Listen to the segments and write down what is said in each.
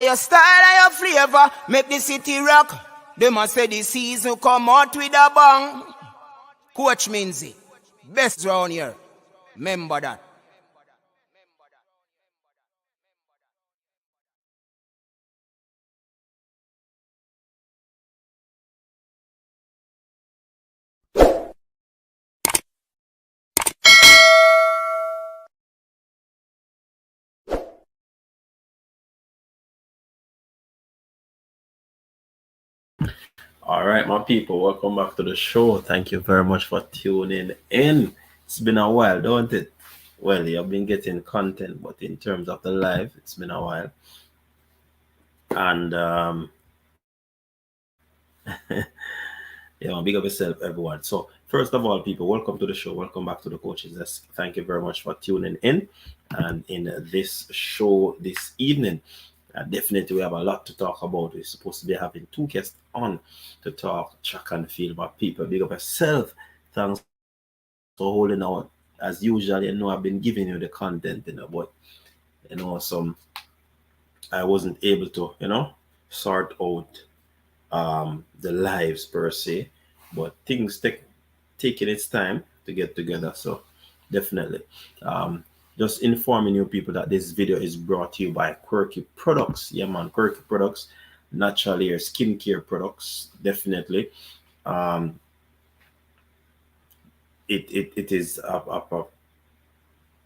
Your style and your flavor make the city rock. They must say the season come out with a bang. Coach Minzy, best round here. Remember that. All right, my people, welcome back to the show. Thank you very much for tuning in. It's been a while, don't it? Well, you've been getting content, but in terms of the live, it's been a while. And big up yourself, everyone. So, first of all, people, welcome to the show. Welcome back to the Coaches Desk. Thank you very much for tuning in. And in this show this evening, definitely we have a lot to talk about. We're supposed to be having two guests on to talk track and field, but people, big up yourself. Thanks for holding out. As usual, I've been giving you the content, but some I wasn't able to, sort out the lives per se, but things taking its time to get together. So definitely, just informing you people that this video is brought to you by Quirky Products. Yeah, man, Quirky Products, natural hair skincare products. Definitely, it is a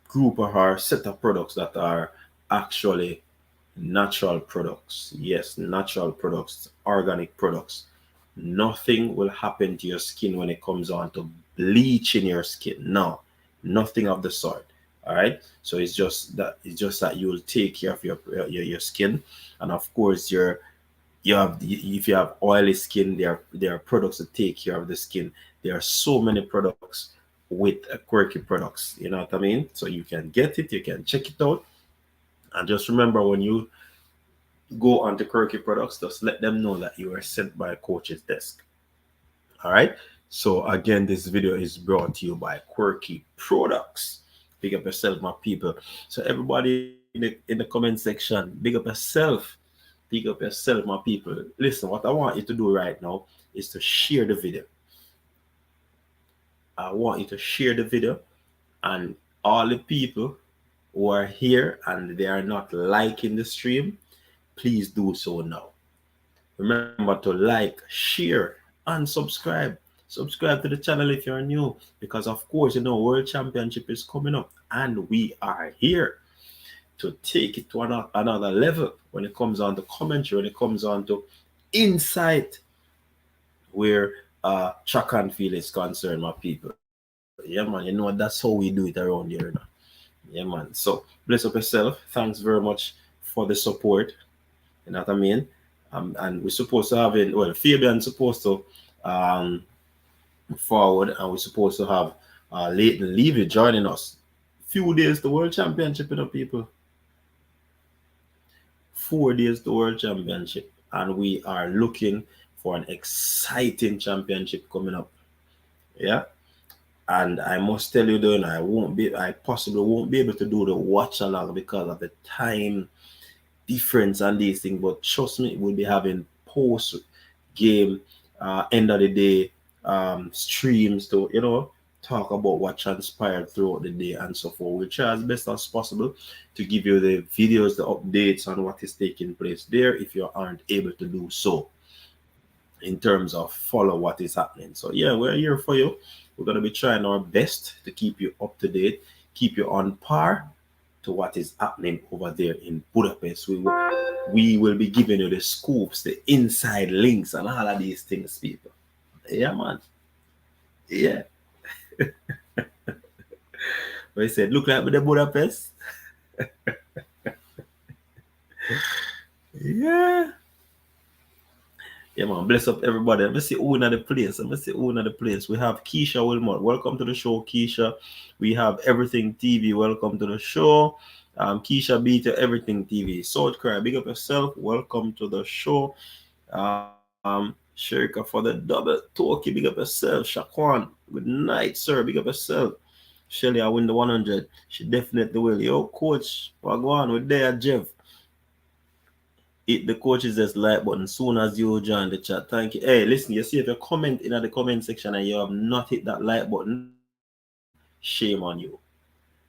group of our set of products that are actually natural products. Yes, natural products, organic products. Nothing will happen to your skin when it comes on to bleaching your skin. No, nothing of the sort. All right. So it's just that you will take care of your skin, and of course if you have oily skin, there are products that take care of the skin. There are so many products with Quirky Products. You know what I mean? So you can get it, you can check it out, and just remember when you go on to Quirky Products, just let them know that you are sent by a Coach's Desk. All right. So again, this video is brought to you by Quirky Products. Big up yourself, my people. So everybody in the comment section, big up yourself. Big up yourself, my people. Listen, what I want you to do right now is to share the video. I want you to share the video, and all the people who are here and they are not liking the stream, please do so now. Remember to like, share, and subscribe. Subscribe to the channel if you're new, because of course, World Championship is coming up, and we are here to take it to another level when it comes on to commentary, when it comes on to insight, where track and field is concerned, my people. Yeah, man, that's how we do it around here. Yeah, man. So bless up yourself. Thanks very much for the support. You know what I mean? And we're supposed to have it. Well, Fabian's supposed to forward, and we're supposed to have Leighton Levy joining us. Few days to World Championship, people. 4 days to World Championship, and we are looking for an exciting championship coming up. Yeah. And I must tell you, though, I possibly won't be able to do the watch along because of the time difference and these things. But trust me, we'll be having post game, end of the day streams to talk about what transpired throughout the day and so forth. We'll try as best as possible to give you the videos, the updates on what is taking place there if you aren't able to do so in terms of follow what is happening. So yeah, we're here for you. We're going to be trying our best to keep you up to date, keep you on par to what is happening over there in Budapest. We will be giving you the scoops, the inside links, and all of these things, people. Yeah, man. Yeah. I said, look like the Budapest. Yeah. Yeah, man. Bless up everybody. Let me see who in the place. We have Keisha Wilmot. Welcome to the show, Keisha. We have Everything TV. Welcome to the show. Keisha B to Everything TV. South Korea, big up yourself. Welcome to the show. Shericka for the double talkie. Big up yourself. Shaquan. Good night, sir. Big up yourself. Shelly, I win the 100. She definitely will. Yo, coach, what go on with there, Jeff? Hit the coaches just like button soon as you join the chat. Thank you. Hey, listen, you see if you comment in the comment section and you have not hit that like button, shame on you.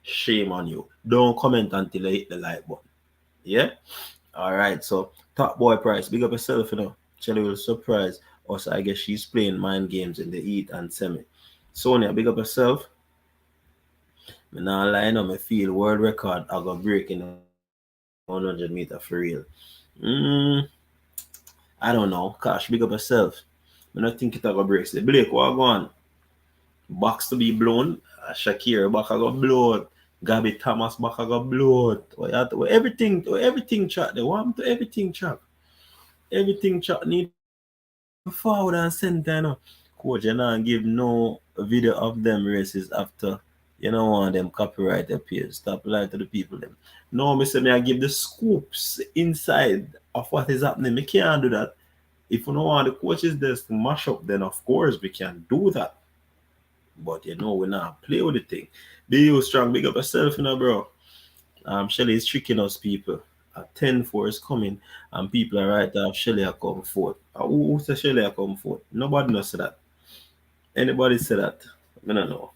Shame on you. Don't comment until you hit the like button. Yeah? Alright, so Top Boy Price, big up yourself, you know. Shelly will surprise us. I guess she's playing mind games in the heat and semi. Sonia, big up yourself. Me nah lie now, me feel world record I go break in 100 meter for real. Mm, I don't know. Gosh, big up yourself. I don't think it a go break. Say, Blake, what go on? Box to be blown. Shakira back I got blown. Gabby Thomas back I got blown. Everything chat. They want to everything chat. Everything chat need forward and center. You know. Coach, you not give no video of them races after you don't want them copyright appears. Stop lying to the people them. No, me say me I give the scoops inside of what is happening. Me can't do that. If you don't want the coaches just to mash up, then of course we can do that. But you know, we not play with the thing. Be you strong, big up yourself, you know, bro. Shelly is tricking us, people. A 10-4 is coming, and people are right off Shelly are come forth. Who says Shelly are come forth? Nobody knows that. Anybody say that? I don't know.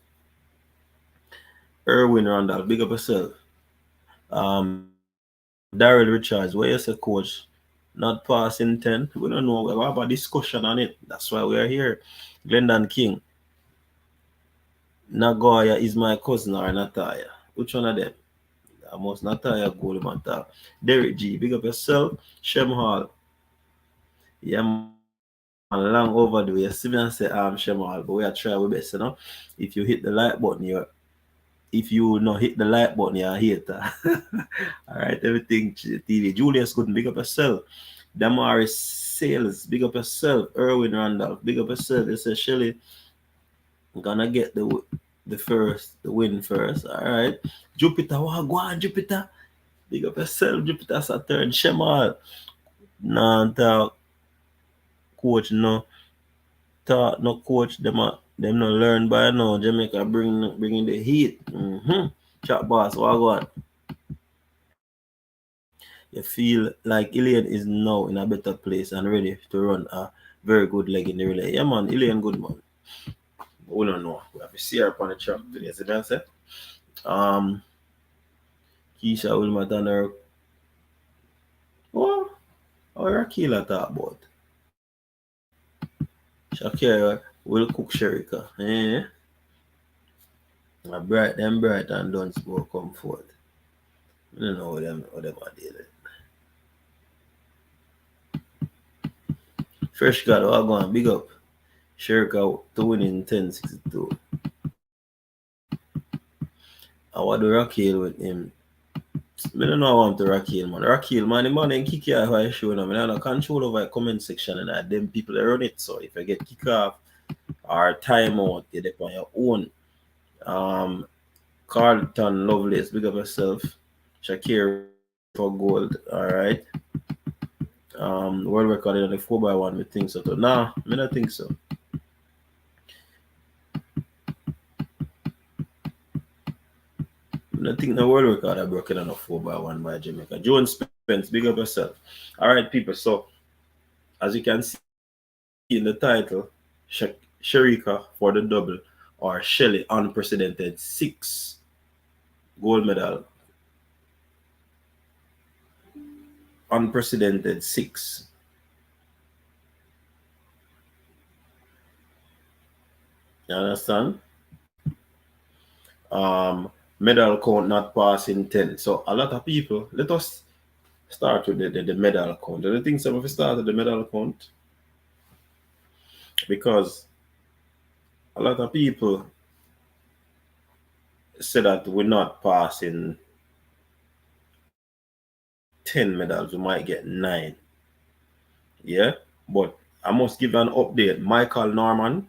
Erwin Randall, big up yourself. Daryl Richards, where you say, coach? Not passing 10. We don't know. We have a discussion on it. That's why we are here. Glendon King, Nagoya is my cousin or Nataya. Which one of them? Almost Nataya Goldman. Derek G, big up yourself. Shem Hall. Yeah, man, long overdue. You see me and say, Shem Hall, but we are trying our best, you know. If you hit the like button, if you not hit the like button, you're a hater. All right, everything TV. Julius Gooden, big up yourself. Damaris Sales, big up yourself. Erwin Randolph, big up yourself. You say, Shelly, I'm gonna get the win first. All right. Jupiter, what go on, Jupiter? Big up yourself, Jupiter Saturn, Shemal. Nah, talk, coach, no. Talk, no coach. Them no learn by now. Jamaica bringing the heat. Chat boss, what go on? You feel like Ilian is now in a better place and ready to run a very good leg in the relay. Yeah, man, Ilian good, man. We don't know. We have to see her upon the track today. See what I say? Um, Keisha Wilmot and her. What? Or Akila talk about? Shakira will cook Shericka. Eh? Bright and don't spoke come forth. I don't know what them are dealing. Fresh God, what go on? Big up. Shericka to win in 10-62. I want to Raquel with him. I don't know I want to Raquel, man. Raquel, man, the man and kick you off I show them. I have no control over the comment section and that them people that run it. So if I get kick off or time out, you depend on your own. Carlton Lovelace, big up yourself. Shakir for gold, alright. World record on the 4x1, we think so too. Nah, I don't think so. I don't think the world record are broken on a 4x1 by Jamaica. Joan Spence, big up yourself. Alright, people, so as you can see in the title, Shericka for the double or Shelly unprecedented 6 gold medal. Unprecedented 6. You understand? Medal count not passing 10. So a lot of people, let us start with the medal count. And I think some of us start with the medal count because a lot of people say that we're not passing 10 medals, we might get 9. Yeah, but I must give an update. Michael Norman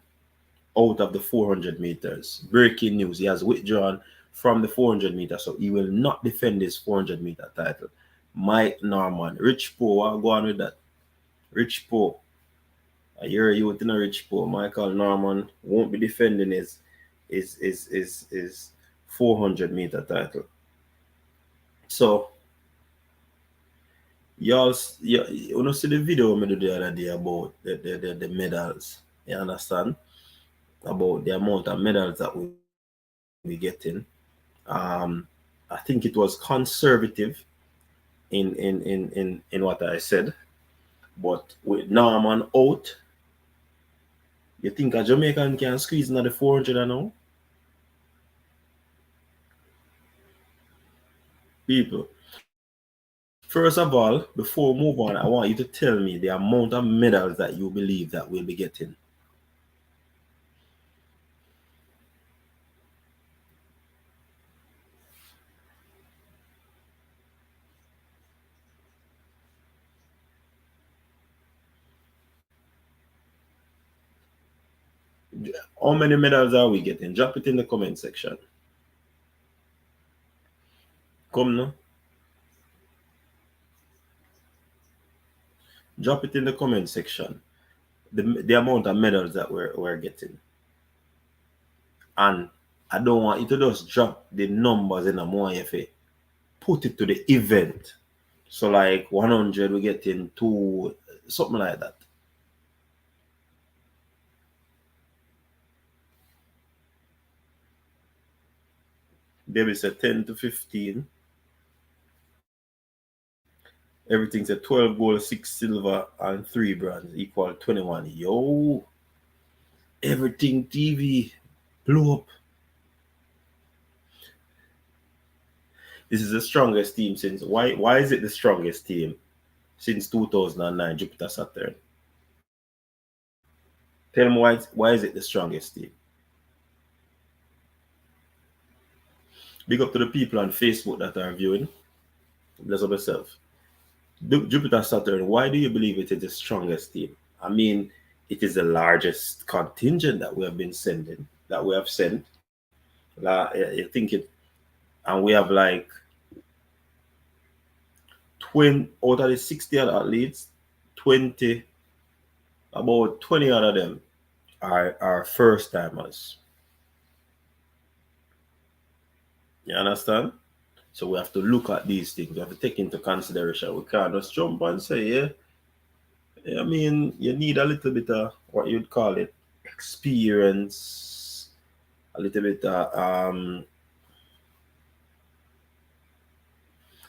out of the 400 meters. Breaking news, he has withdrawn from the 400 meters, so he will not defend his 400 meter title. Mike Norman, Rich Poe, what go on with that? Rich Poe, I hear you within a Rich Poe. Michael Norman won't be defending his 400 meter title. So you know see the video I do the other day about the medals. You understand? About the amount of medals that we getting. Um, I think it was conservative in what I said, but with Norman out, you think a Jamaican can squeeze into the 400 and now? People, first of all, before we move on, I want you to tell me the amount of medals that you believe that we'll be getting. How many medals are we getting? Drop it in the comment section. Come now. Drop it in the comment section. The amount of medals that we're getting. And I don't want you to just drop the numbers in a more if put it to the event. So like 100 we getting two, something like that. Debbie said 10 to 15. Everything's a 12 gold, 6 silver, and 3 bronze equal 21. Yo, everything TV blew up. This is the strongest team since why is it the strongest team since 2009 Jupiter Saturn? Tell me why is it the strongest team? Big up to the people on Facebook that are viewing. Bless up yourself. Jupiter Saturn, why do you believe it is the strongest team? I mean, it is the largest contingent that we have been sending, that we have sent. You think it, and we have like 20 out of the 60 other athletes, 20, about 20 out of them are first timers. You understand? So we have to look at these things. We have to take into consideration. We can't just jump and say, I mean, you need a little bit of what you'd call it experience, a little bit of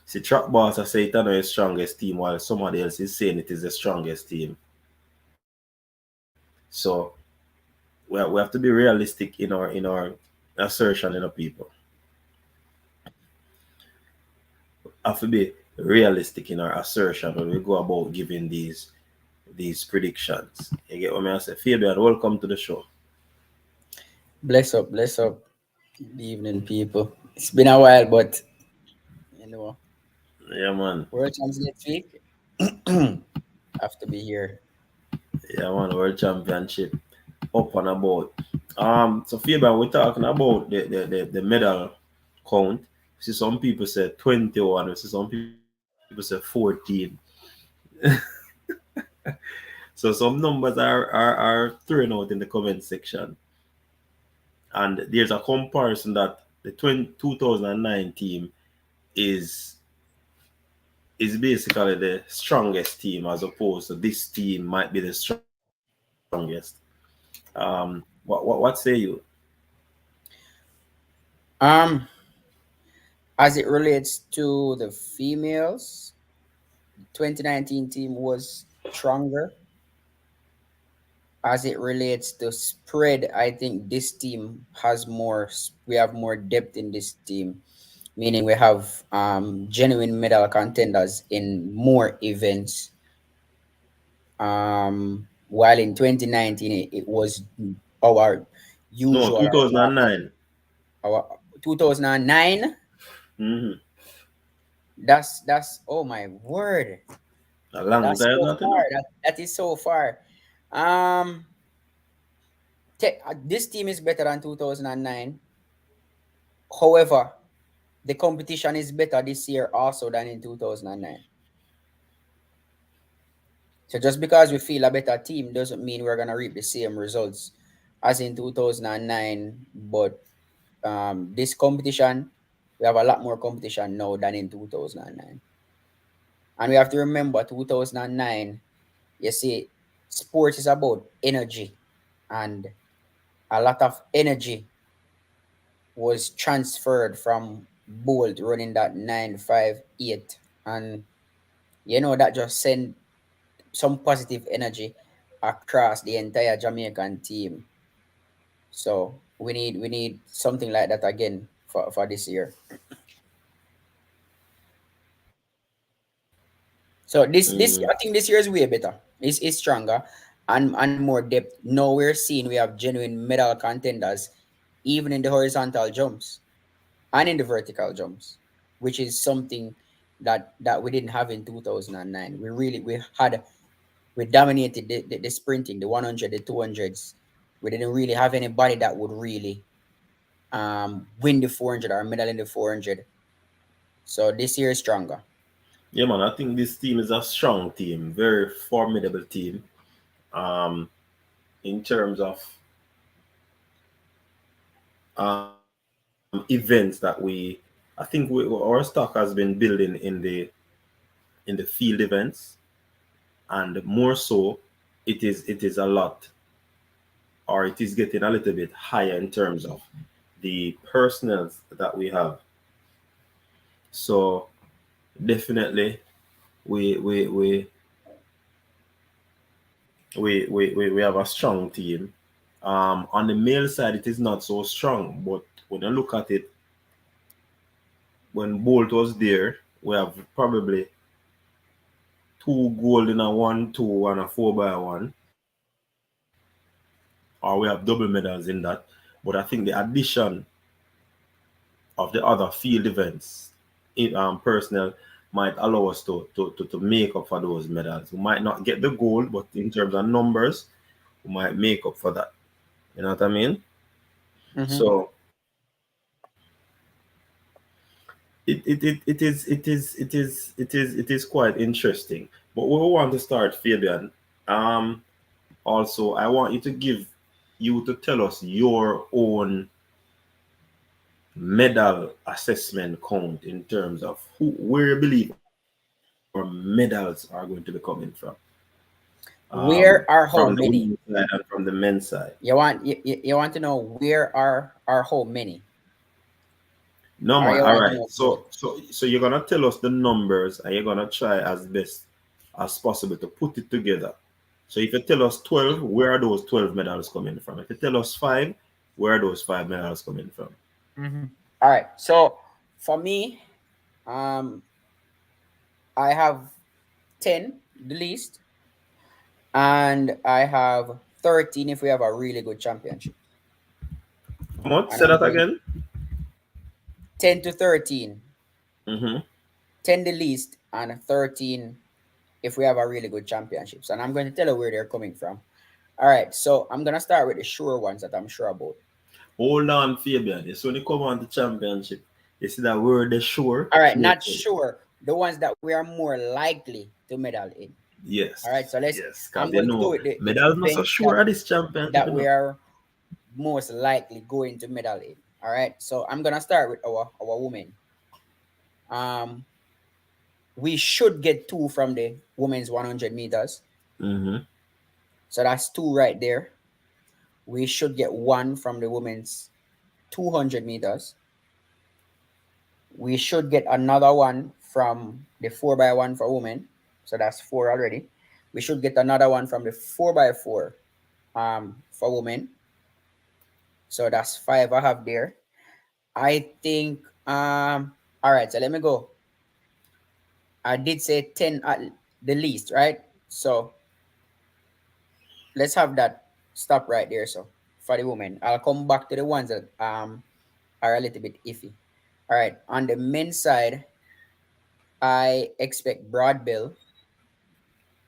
see track boss I say it is the strongest team while somebody else is saying it is the strongest team. So we have to be realistic in our assertion in our people. Have to be realistic in our assertion when we go about giving these predictions. You get what I say? Fabian, welcome to the show. Bless up, bless up. Good evening, people. It's been a while, but you know, Yeah, man. World Champs next week. Have to be here. Yeah, man. World Championship up and about. So Fabian, we're talking about the medal count. See, some people say 21. We see some people say 14. So some numbers are thrown out in the comment section. And there's a comparison that the 2009 team is basically the strongest team as opposed to this team might be the strongest. What say you? As it relates to the females, 2019 team was stronger. As it relates to spread, I think this team has more. We have more depth in this team, meaning we have genuine medal contenders in more events. While in 2019 it was our No, usual 2009. our 2009. Mm-hmm. That's oh my word. A long That's time, so not far. enough. That is so far. Um, this team is better than 2009. However, the competition is better this year also than in 2009. So just because we feel a better team doesn't mean we're gonna reap the same results as in 2009. But this competition, we have a lot more competition now than in 2009. And we have to remember 2009, you see, sports is about energy. And a lot of energy was transferred from Bolt running that 958. And that just sent some positive energy across the entire Jamaican team. So we need something like that again for this year. So this I think this year is way better. It's stronger and more depth. Now we're seeing we have genuine medal contenders even in the horizontal jumps and in the vertical jumps, which is something that we didn't have in 2009. We dominated the sprinting, the 100, the 200s. We didn't really have anybody that would really win the 400 or medal in the 400. So this year is stronger. Yeah, man, I think this team is a strong team, very formidable team. Um, in terms of events that I think our stock has been building in the field events, and more so, it is a lot, or it is getting a little bit higher in terms of the personals that we have. So definitely, we we we we have a strong team. On the male side, it is not so strong, but when you look at it, when Bolt was there, we have probably two gold in a 1-2 and a 4x1, or we have double medals in that. But I think the addition of the other field events, personnel, might allow us to make up for those medals. We might not get the gold, but in terms of numbers, we might make up for that. You know what I mean? Mm-hmm. So it is quite interesting. But we want to start, Fabian. Um, Also, I want you to tell us your own medal assessment count in terms of where you believe our medals are going to be coming from. Where From are the how women's many? side and from the men's side. You want to know where are how many? No Or man, you all want to right. know both? So you're gonna tell us the numbers and you're gonna try as best as possible to put it together. So if you tell us 12, where are those 12 medals coming from? If you tell us five, where are those five medals coming from? Mm-hmm. All right. So for me, um, I have 10 the least, and I have 13 if we have a really good championship. How much? And Say I'm that going again. 10 to 13, Mm-hmm. 10 the least, and 13 if we have a really good championships. And I'm going to tell you where they're coming from. All right. So I'm gonna start with the sure ones that I'm sure about. Hold on, Fabian. It's when you come on the championship, you see that word the sure, All right, sure not thing. sure. The ones that we are more likely to medal in. Yes, All right, so let's. yes, because I'm you going to do know, it the medals not so events sure at this championship, that you we know. are most likely going to medal in. All right, so I'm gonna start with our women. Um, we should get two from the women's 100 meters. Mm-hmm. So that's two right there. We should get one from the women's 200 meters. We should get another one from the 4x1 for women. So that's four already. We should get another one from the 4x4 for women. So that's five I have there. I think all right, so let me go. I did say 10 at the least, right? So let's have that stop right there. So for the women, I'll come back to the ones that are a little bit iffy. All right, on the men's side, I expect broad bill.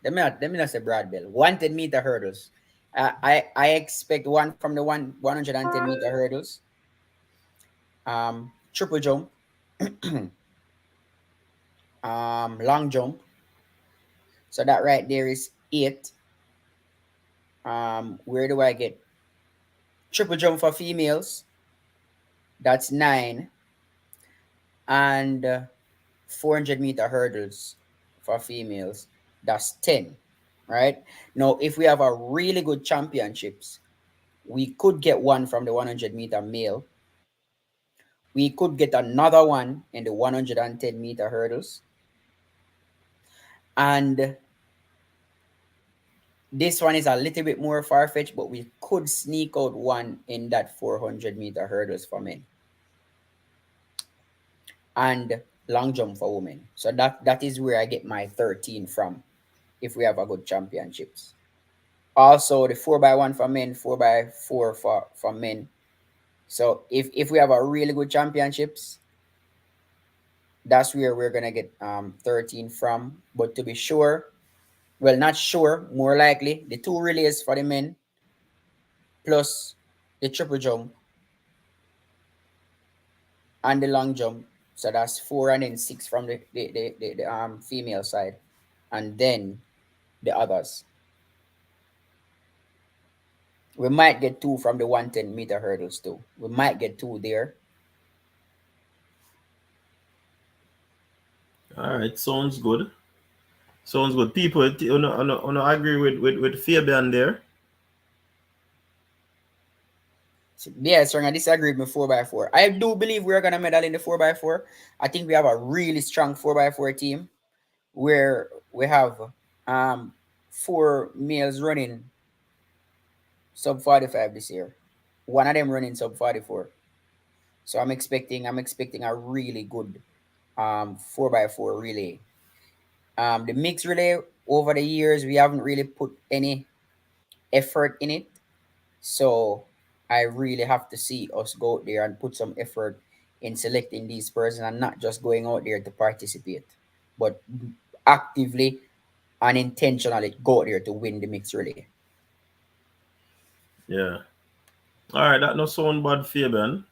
Let me not say broad bill. 110 meter hurdles. I expect one from the 110 meter hurdles. Triple jump, long jump. So that right there is eight. Where do I get triple jump for females? That's nine, and 400-meter hurdles for females, that's 10, right? Now, if we have a really good championships, we could get one from the 100-meter male. We could get another one in the 110-meter hurdles. And this one is a little bit more far-fetched, but we could sneak out one in that 400-meter hurdles for men. And long jump for women. So that is where I get my 13 from if we have a good championships. Also the 4x1 for men, 4x4 for men. So if we have a really good championships, that's where we're gonna get 13 from. But to be sure, well, not sure, more likely the two relays for the men plus the triple jump and the long jump. So that's 4 and then 6 from the female side, and then the others. We might get two from the 110-meter hurdles too. We might get two there. All right, sounds good. Sounds good. People, I agree with Fabian there. So, yeah, so I disagree with 4x4. I do believe we're gonna medal in the 4x4. I think we have a really strong 4x4 team where we have 4 males running sub 45 this year. One of them running sub 44. So I'm expecting a really good 4x4 relay. The mixed relay, over the years we haven't really put any effort in it. So I really have to see us go out there and put some effort in selecting these persons and not just going out there to participate, but actively and intentionally go out there to win the mixed relay. Yeah. All right, that no sound bad, Fabian.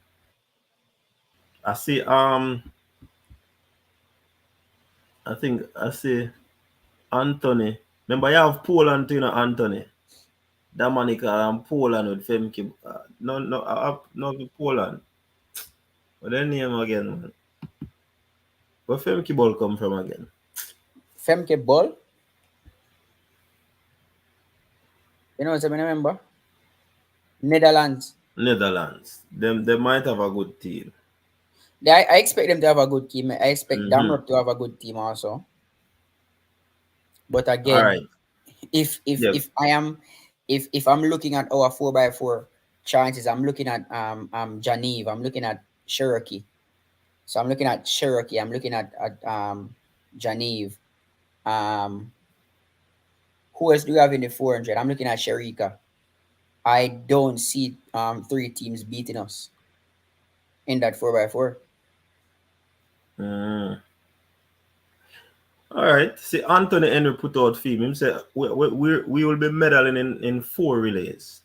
I see. I see Anthony. Remember, you have Poland too, you know, Anthony. Dominica and Poland with Femke. No, Poland. What their name again, man? Where Femke ball come from again? Femke Ball, you know what I remember? Netherlands. Netherlands. They might have a good team. I expect them to have a good team. I expect Mm-hmm. Damrock to have a good team also. But All again, right. Yep. if I am if I'm looking at our 4x4 chances, I'm looking at Geneve, I'm looking at Cherokee. So I'm looking at Cherokee, I'm looking at Geneve. Um who else do we have in the 400? I'm looking at Shericka. I don't see 3 teams beating us in that 4x4. Mm. All right. See, Anthony Henry put out film. He said we will be medaling in 4 relays.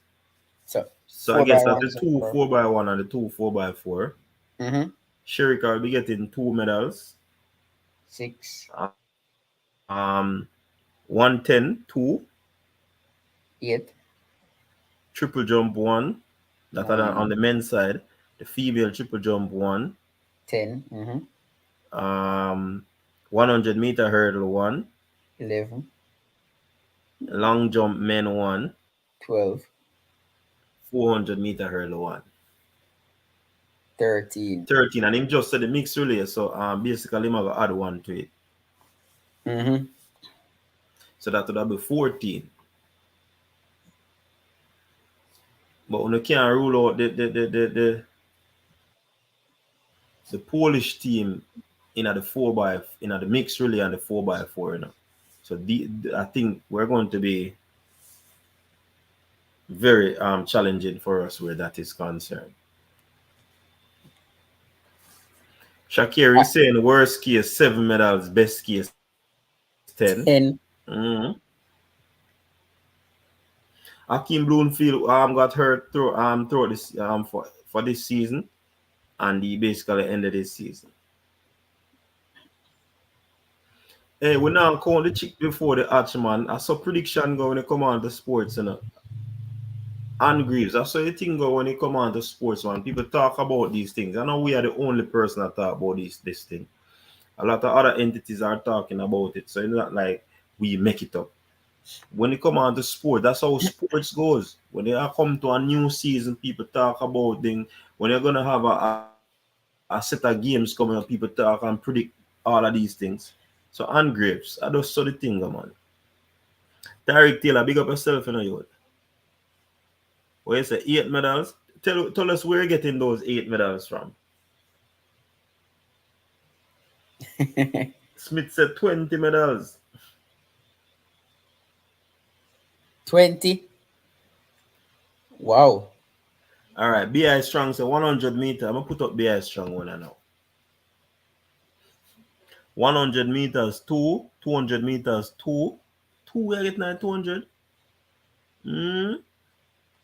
So So I four by guess that's one the so two far. 4x1 and the two 4x4. Mm-hmm. Shericka will be getting 2 medals. 6, Um, 110, 2. 8, Triple jump 1. That are on 9, the men's side. The female triple jump 1. 10, 100-meter hurdle 1. 11, Long jump men 1. 12, 400-meter hurdle 1. 13. 13, and him just said the mixed relay, so basically him have to add 1 to it. Mm-hmm. So that would be 14. But we can't rule out the Polish team in the mixed relay and the 4x4, you know. So I think we're going to be very challenging for us where that is concerned. Shakir is saying worst case 7 medals, best case 10. 10. Akeem Bloomfield got hurt throughout this for this season, and he basically ended his season. Hey, we now call the chick before the hatch, man. I saw prediction go when they come on to sports, you know. And Greaves, I saw the thing go when they come on to sports, man. People talk about these things. I know we are the only person that talk about this thing. A lot of other entities are talking about it, so it's not like we make it up. When it come on to sport, that's how sports goes. When they are come to a new season, people talk about things. When you're gonna have a set of games coming up, people talk and predict all of these things. So Graves, I just saw the thing, man. Tariq Taylor, big up yourself, you. What you say, 8 medals? Tell us where you're getting those 8 medals from. Smith said 20 medals. 20. Wow. All right, BI Strong said 100 meter. I'm gonna put up BI Strong one now. 100 meters, 200 meters, 2. We are getting at 200.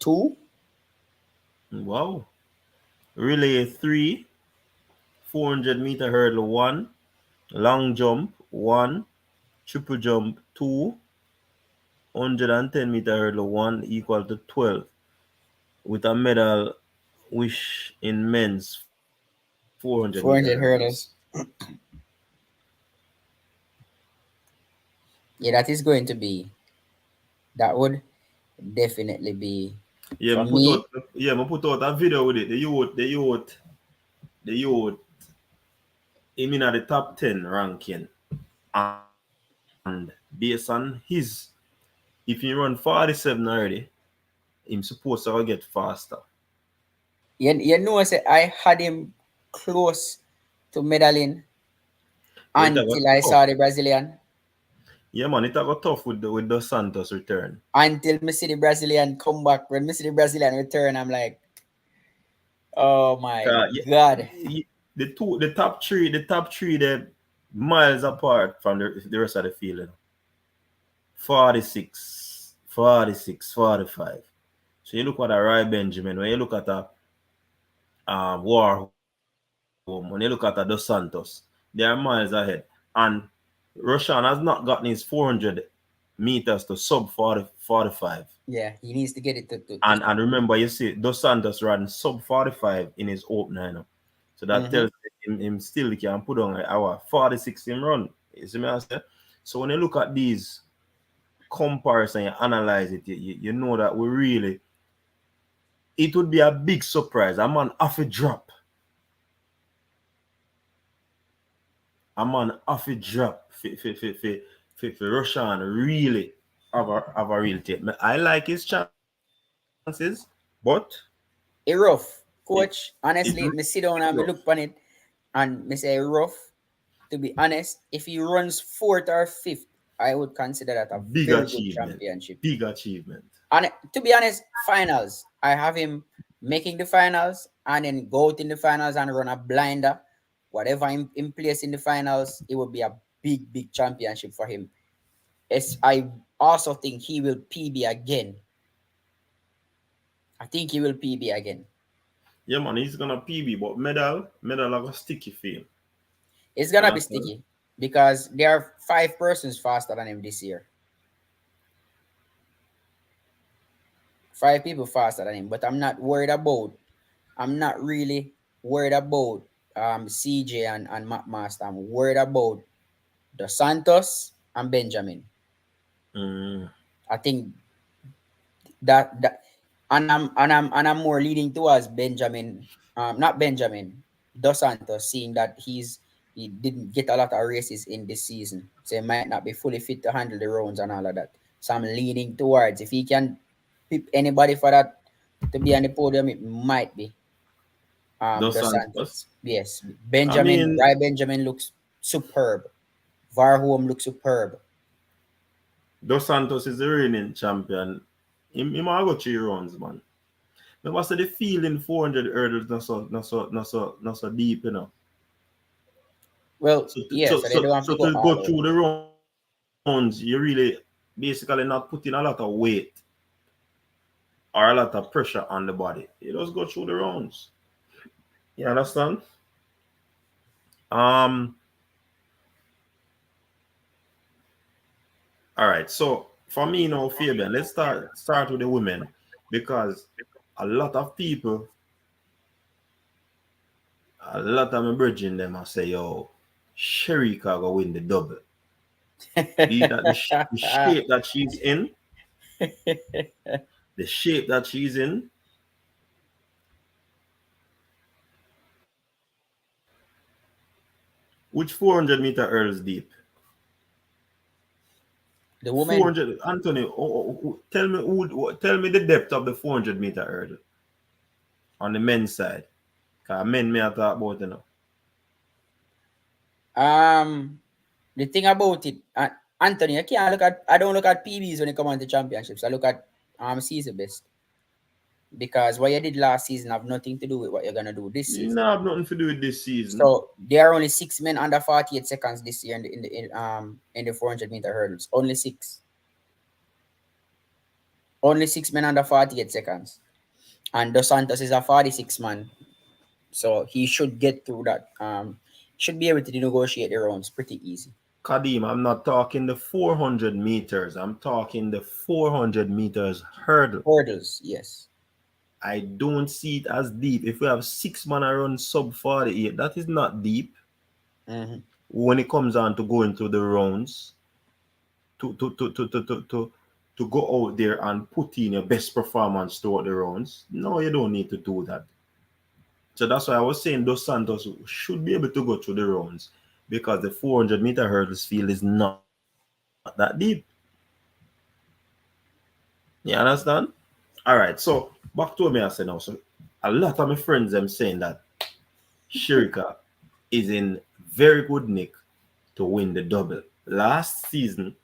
2. Wow. Relay 3, 400-meter hurdle 1, long jump 1, triple jump 2, 110-meter hurdle 1 equal to 12, with a medal wish in men's 400-meter 400 hurdles. hurdles. Yeah, that is going to be. That would definitely be Yeah, for I put out me. a video with it. The youth, him in at the top 10 ranking. And based on his, if he run 47 already, him supposed to get faster. You know, I say I had him close to medaling But it got until I tough. saw the Brazilian. Yeah, man, it got tough with the Santos return. Until me see the Brazilian come back. When me see the Brazilian return, I'm like, oh my Yeah, God. the top three, they're miles apart from the rest of the field. 46, 46, 45. So you look at a Roy Benjamin, when you look at a Warholm, when you look at a Dos Santos, they are miles ahead. And Roshan has not gotten his 400 meters to sub 40, 45. Yeah, he needs to get it And remember, you see, Dos Santos ran sub 45 in his opener. So that Mhm. tells him still can put on an hour 46 in run. You see me I say? So when you look at these comparison, you analyze it, you know that it would be a big surprise. A man off a drop. A man off a drop for Roshan really have a real tape. I like his chances, but It rough. it Coach, it honestly, me sit down really and me rough. look on it and me say rough. To be honest, if he runs fourth or fifth, I would consider that a Big very good achievement. championship. Big achievement. And to be honest, finals, I have him making the finals and then go out in the finals and run a blinder. Whatever in place in the finals, it would be a big, big championship for him. I also think he will PB again. I think he will PB again. Yeah, man, he's gonna PB, but medal have a sticky feel. It's You gonna be understand? sticky because there are 5 persons faster than him this year. 5 people faster than him, but I'm not worried about. I'm not really worried about CJ and Matt Master. I'm worried about the Santos and Benjamin. Mm. I think that and I'm more leaning towards Benjamin, not Benjamin, Dos Santos, seeing that he didn't get a lot of races in this season, so he might not be fully fit to handle the rounds and all of that. So I'm leaning towards if he can pick anybody for that to be on the podium, it might be Dos Dos Santos. Santos. Yes, I mean, Benjamin looks superb. Varholm looks superb. Dos Santos is the reigning champion. He might go 3 rounds, man. But what's the feeling 400 hurdles not so deep, Well, So yeah, so they don't have to go to go all out. through the rounds, you really basically not putting a lot of weight or a lot of pressure on the body. You just go through the rounds. You understand? Um. All right. So for me now, Fabian, let's start with the women because a lot of people, a lot of my bridging them, I say, yo. Shericka go win the double. The shape that she's in, the shape that she's in, which 400-meter hurdles deep? The woman. 400, Anthony, tell me the depth of the 400-meter hurdle on the men's side. Because men may have talk about it now. The thing about it, Anthony, I don't look at PBs when it comes on to championships. I look at season best. Because what you did last season have nothing to do with what you're gonna do this You season. don't have nothing to do with this season. So there are only 6 men under 48 seconds this year in the 400-meter hurdles. Only 6. Only 6 men under 48 seconds. And Dos Santos is a 46 man. So he should get through that. Should be able to negotiate the rounds pretty easy. Kadim, I'm not talking the 400 meters. I'm talking the 400 meters hurdle. Hurdles, yes. I don't see it as deep. If we have 6 man around sub 48, that is not deep. Mm-hmm. When it comes on to going through the rounds, to go out there and put in your best performance throughout the rounds, no, you don't need to do that. So that's why I was saying Dos Santos should be able to go through the rounds because the 400-meter hurdles field is not that deep. You understand? All right, so back to what I say now. So a lot of my friends them saying that Shericka is in very good nick to win the double. Last season,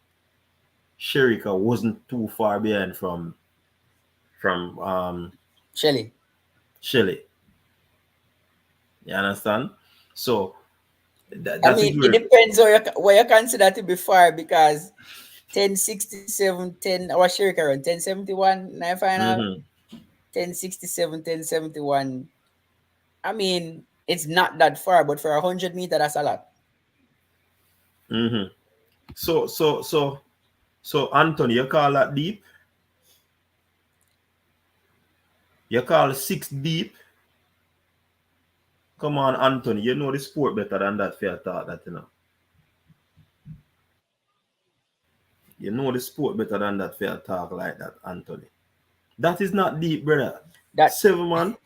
Shericka wasn't too far behind from Shelly. Shelly. You understand? So I mean, it depends what you consider to be far because 1067, 10 our Shericka run 1071 9 final. 1067, 1071. I mean, it's not that far, but for 100-meter, that's a lot. So Anthony, you call that deep? You call 6 deep? Come on, Anthony, you know the sport better than that for your thought that, you know. You know the sport better than that for your talk like that, Anthony. That is not deep, brother. That 7 man.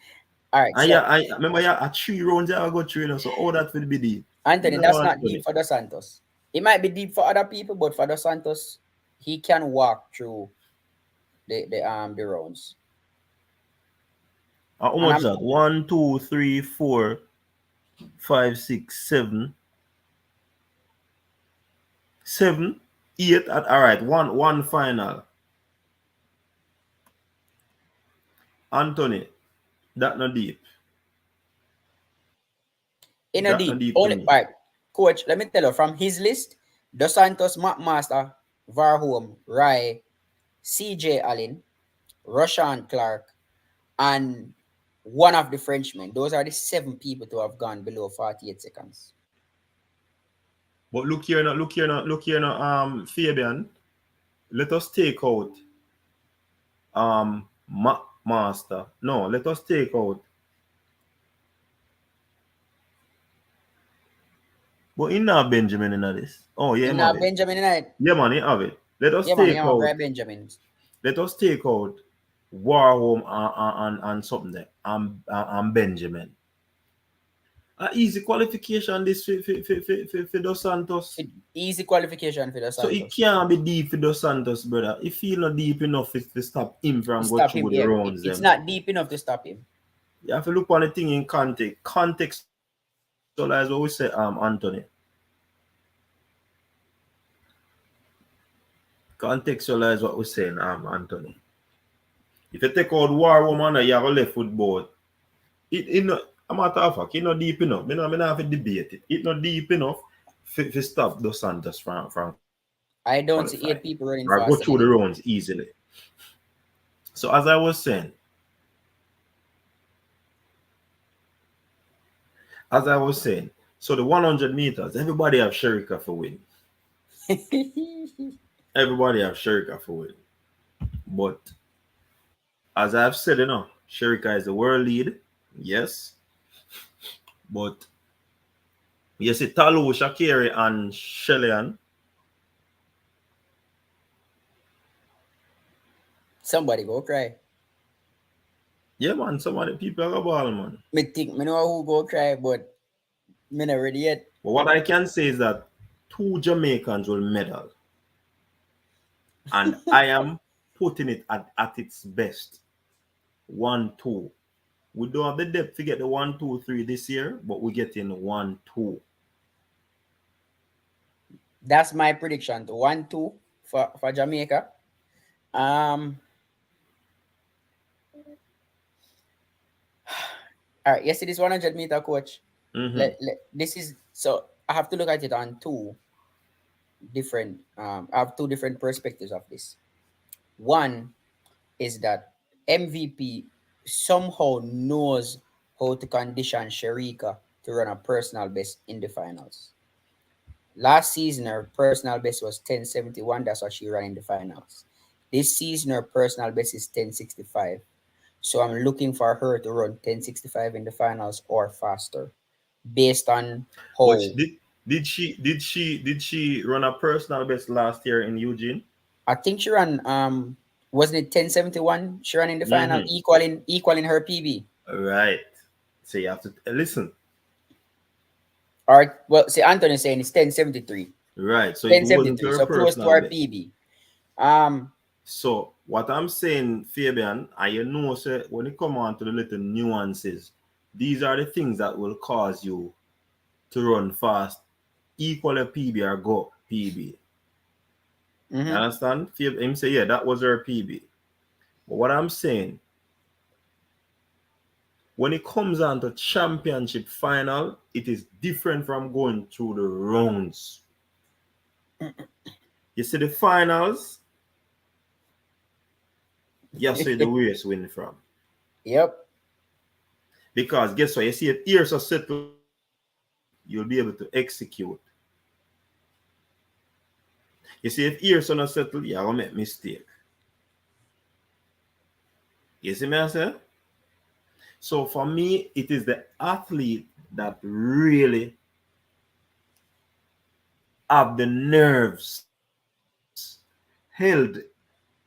all right. And So, I remember you at 3 rounds you go through, you know, so all that will be deep. Anthony, No, that's not Anthony. deep for Dos Santos. It might be deep for other people, but for Dos Santos, he can walk through the rounds. How much that? 1, 2, 3, 4, 5, 6, 7. 7, 8 at all right, one final. Anthony, that not deep. In a deep. Only right. Coach, let me tell you, from his list, Dos Santos, McMaster, Varholm, Rai, CJ Allen, Roshan Clark, and one of the Frenchmen. Those are the 7 people to have gone below 48 seconds. But look here now, Fabian. Let us take out Master. No, let us take out. But in now Benjamin in this. Oh yeah, in Benjamin in it. Yeah, man, he have it. Let us take out Benjamins. Let us take out Warhome and something there. And Benjamin. Easy qualification this for Dos Santos. Easy qualification for Dos Santos. So it can't be deep for Dos Santos, brother. If he not deep enough to stop him from going through the rounds. It's not deep enough to stop him. You have to look on the thing in context. Contextualize what we say, Anthony. Contextualize what we're saying, Anthony. If you take out War Woman, you have a left foot board. It not a matter of fact, it's not deep enough. I not have to debate it. It's not deep enough to stop Dos Santos from I don't see 8 people running or fast. go through the rounds easily. So as I was saying, so the 100 meters, everybody have Shericka for win. Everybody have Shericka for win. But as I've said, you know, Shericka is the world lead, yes. But You see Talu, Shakiri, and Shelly. Somebody go cry. Yeah, man, some of the people are a ball, man. Me think me know who go cry, but me not ready yet. But what I can say is that two Jamaicans will medal, and I am putting it at its best. 1-2. We don't have the depth to get the 1-2-3 this year, but we're getting 1-2. That's my prediction. 1-2 for Jamaica. Um. All right. Yes, it is 100-meter, coach. Mm-hmm. This is so. I have to look at it on two different. I have two different perspectives of this. One is that MVP somehow knows how to condition Shericka to run a personal best in the finals. Last season, her personal best was 1071. That's what she ran in the finals. This season, her personal best is 1065. So I'm looking for her to run 1065 in the finals or faster based on But how did she run a personal best last year in Eugene? I think she ran wasn't it 1071 she ran in the final Mm-hmm. equaling her PB. Right. So you have to listen. Or well see Anthony saying it's 1073. Right. So it wasn't 1073. her So close to personal our best. PB. Um So what I'm saying, Fabian, and you know, sir, when it come on to the little nuances, these are the things that will cause you to run fast, equal a PB or go PB. You mhm. understand? Him say, yeah, that was her PB. But what I'm saying, when it comes on to championship final, it is different from going through the rounds. You see the finals, you see the ways win from. Yep. Because guess what? You see if ears are settled, you'll be able to execute. You see if ears are not settled, you're gonna make mistake. You see me I say? So for me, it is the athlete that really have the nerves held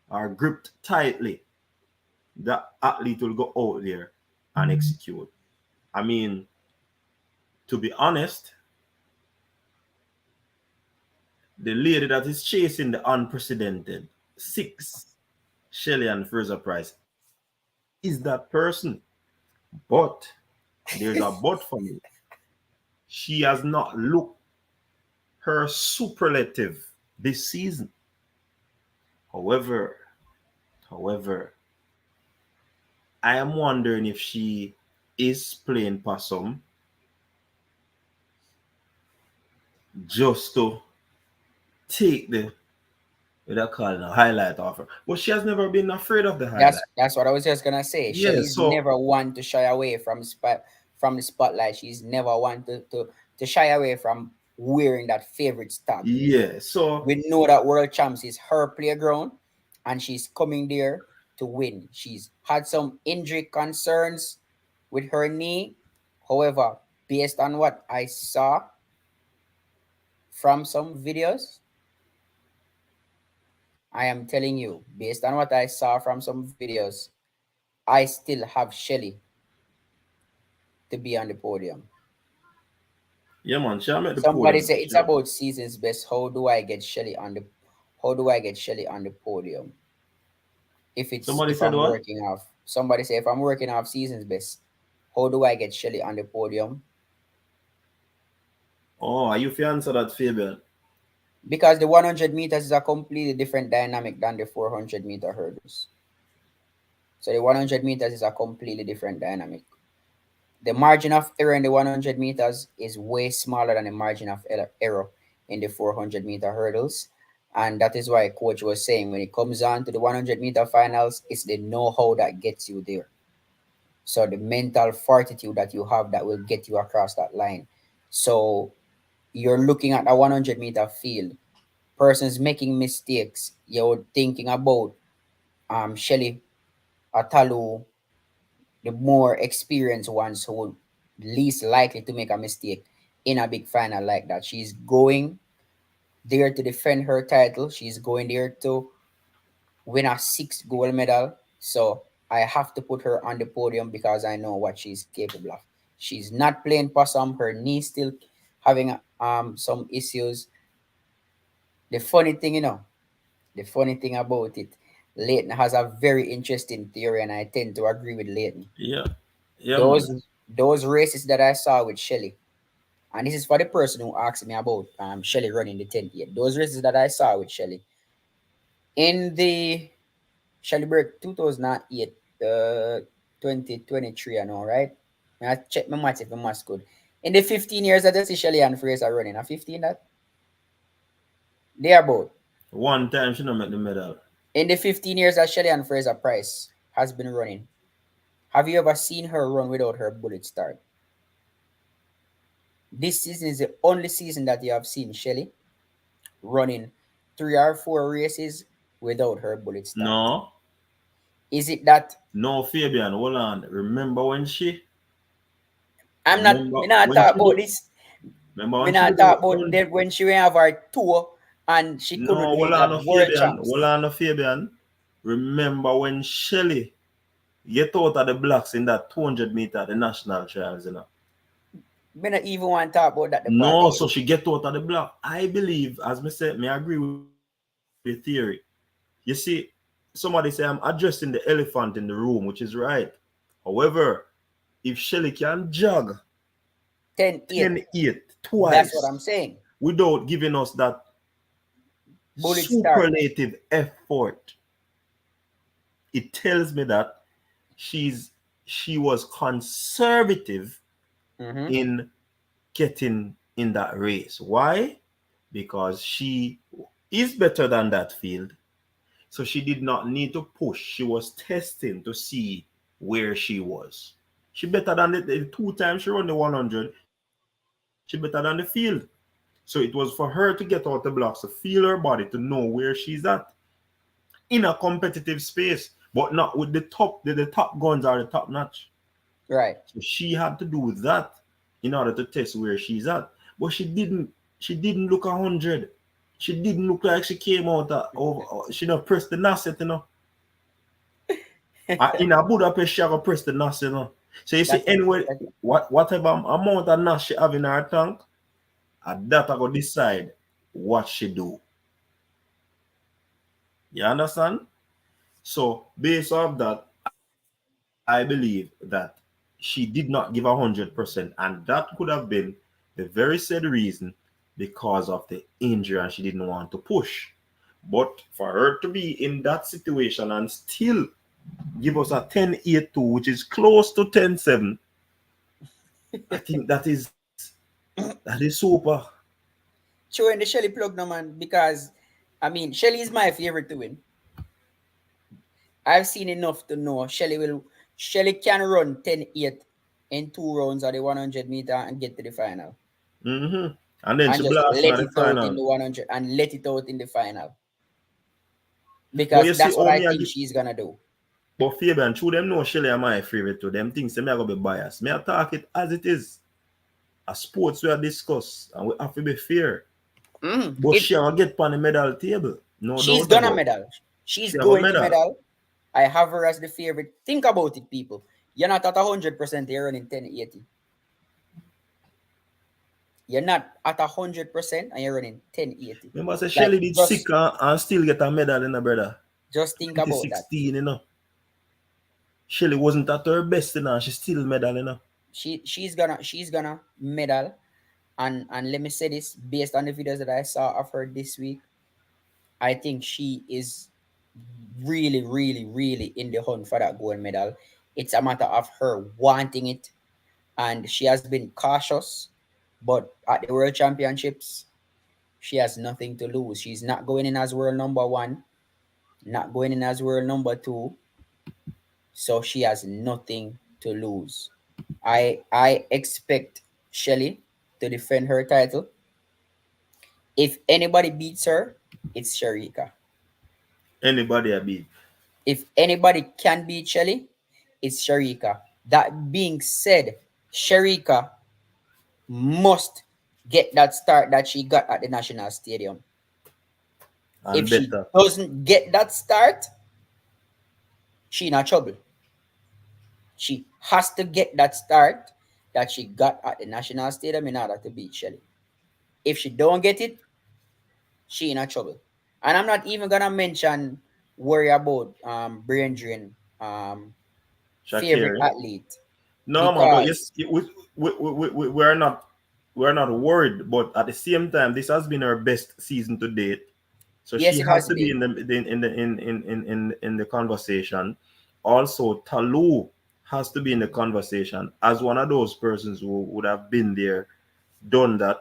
or gripped tightly. The athlete will go out there and execute. I mean, to be honest, the lady that is chasing the unprecedented six Shelly and Fraser Price is that person. But there's a but for me. She has not looked her superlative this season. However, however, I am wondering if she is playing possum just to take the what I call it, a highlight off her. But she has never been afraid of the highlight. That's what I was just gonna say. Yeah, Shelly's so never one to shy away from the spotlight. She's never one to shy away from wearing that favorite tag. yeah, so We know that World Champs is her playground and she's coming there to win. She's had some injury concerns with her knee. However, based on what I saw from some videos, I am telling you, based on what I saw from some videos, I still have Shelly to be on the podium. yeah, man, she'll make the Somebody podium say for it's sure. about season's best. How do I get Shelly on the podium? Somebody If said I'm what? working off somebody say if I'm working off season's best, how do I get Shelly on the podium? Oh, are you fiance that Fabian? Because the 100 meters is a completely different dynamic than the 400-meter hurdles. So the 100 meters is a completely different dynamic. The margin of error in the 100 meters is way smaller than the margin of error in the 400-meter hurdles. And that is why coach was saying when it comes on to the 100-meter finals, it's the know-how that gets you there. So the mental fortitude that you have that will get you across that line. So you're looking at a 100-meter field, persons making mistakes. You're thinking about Shelly, Atalu, the more experienced ones who least likely to make a mistake in a big final like that. She's going there to defend her title. She's going there to win a sixth gold medal. So I have to put her on the podium because I know what she's capable of. She's not playing possum. Her knee still having some issues. The funny thing, the funny thing about it, Leighton has a very interesting theory, and I tend to agree with Leighton. Yeah. Yeah, Those man. those races that I saw with Shelly, and this is for the person who asked me about Shelly running the 10th year. Those races that I saw with Shelly in the Shelly Break 2008, 2023, I know, right? I check my math if my math's good. In the 15 years that I see Shelly and Fraser running, a 15 that they are both. One time she don't make the medal. In the 15 years that Shelly and Fraser Price has been running, have you ever seen her run without her bullet start? This season is the only season that you have seen Shelly running 3 or 4 races without her bullet start. No. Is it that No, Fabian, hold on. I'm not Remember me not when talk she about do, this. remember Me when she not do the talk about that when she went have her tour and she couldn't no, do hold it on, at no, World Fabian. Hold Champs. on, no, Fabian. Remember when Shelly get out of the blocks in that 200 meter at the national trials, Me not even want to talk about that the part No, there. so she get out of the block. I believe, as me said, me agree with the theory. You see, somebody say I'm addressing the elephant in the room, which is right. However, if Shelly can jog 10-8. 10-8 That's what twice I'm saying. without giving us that Bullet start. superlative effort, it tells me that she was conservative Mm-hmm. in getting in that race. Why? Because she is better than that field. So she did not need to push. She was testing to see where she was. She better than the 2 times she run the 100. She better than the field. So it was for her to get out the blocks, to feel her body, to know where she's at in a competitive space, but not with the top guns or the top notch. Right. So she had to do that in order to test where she's at. But she didn't. She didn't look 100. She didn't look like she came out over. She not pressed the NAS. In a Budapest, she have to press the NAS. So you see, That's anyway, whatever amount of NAS she have in her tank, at that I go decide what she do. You understand? So based off that, I believe that she did not give 100%, and that could have been the very said reason because of the injury and she didn't want to push. But for her to be in that situation and still give us a 10-8-2, which is close to 10-7, I think that is super. Showing the Shelly plug no man because I mean Shelly is my favorite to win. I've seen enough to know Shelly can run 10-8 in 2 rounds of the 100 meter and get to the final. Mm-hmm. And then And she just blasting let at the it out in final. the 100 and let it out in the final. But Because you see, that's what oh I me, think she's gonna do. but Fabian, through them know Shelly are my favorite too. Them things say me I gonna be biased. Me I talk it as it is. A sports we are discuss and we have to be fair. But It she will get on the medal table. No she's doubt gonna about it. medal. She's She have a going to medal. medal. I have her as the favorite. Think about it, people. You're not at 100% here running 1080. You're not at 100% and you're running 1080. Remember I say Like Shelly did sick and still get a medal in a brother. just think about that. 2016. Shelly wasn't at her best. She still medal. She's gonna medal, and let me say this based on the videos that I saw of her this week. I think she is really, really, really in the hunt for that gold medal. It's a matter of her wanting it, and she has been cautious. But at the World Championships, she has nothing to lose. She's not going in as world number one, not going in as world number two, so she has nothing to lose. I expect Shelly to defend her title. If anybody beats her, it's Shericka. Anybody a beat. If anybody can beat Shelly, it's Shericka. That being said, Shericka must get that start that she got at the National Stadium. If And she better. doesn't get that start, she in a trouble. She has to get that start that she got at the National Stadium in order to beat Shelly. If she don't get it, she in a trouble. And I'm not even gonna mention worry about brain drain favorite Shakira. athlete No, man, but because yes, we're not worried, but at the same time, this has been her best season to date. So yes, she it has has to be been. in the conversation. Also, Talu has to be in the conversation as one of those persons who would have been there, done that.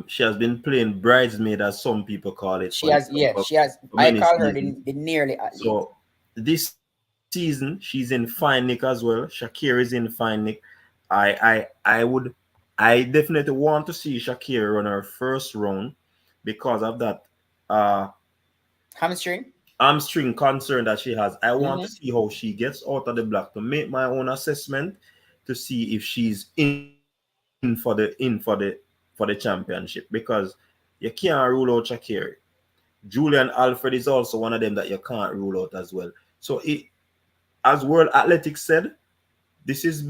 She has been playing bridesmaid, as some people call it, She has, yeah, for she has. for I many call her seasons. the nearly athlete. So this season she's in fine nick as well. Shakira is in fine nick. I would I definitely want to see Shakira run her first round because of that uh Hamstring. hamstring concern that she has. I want to Mm-hmm. see how she gets out of the block to make my own assessment to see if she's in for the championship, because you can't rule out Shakira. Julian Alfred is also one of them that you can't rule out as well. So as World Athletics said, this is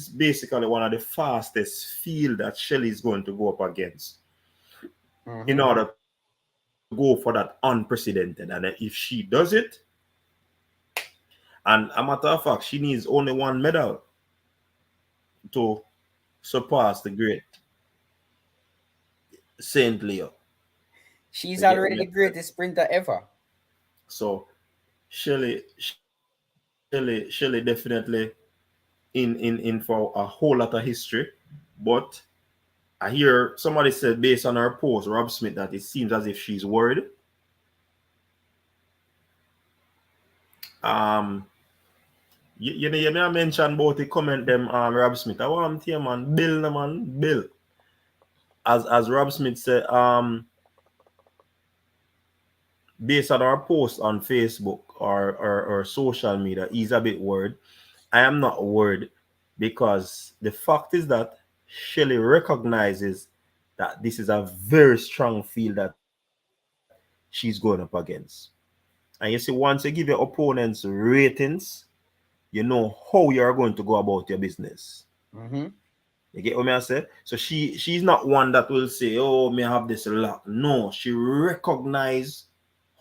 basically one of the fastest field that Shelly is going to go up against in Mm-hmm. order to go for that unprecedented. And if she does it, and a matter of fact, she needs only one medal to surpass the great Saint Leo. She's You get already me? the greatest sprinter ever. So Shelly definitely in for a whole lot of history, but I hear somebody said based on her post, Rob Smith, that it seems as if she's worried. Um, you know, you may mention about the comment them Rob Smith. I want to hear man, Bill, no man, Bill. As Rob Smith said, based on our post on Facebook or social media, he's a bit worried. I am not worried because the fact is that Shelly recognizes that this is a very strong field that she's going up against. And you see, once you give your opponents ratings, you know how you're going to go about your business. Mm-hmm. You get what I say? So she's not one that will say, "Oh, me have this luck." No, she recognize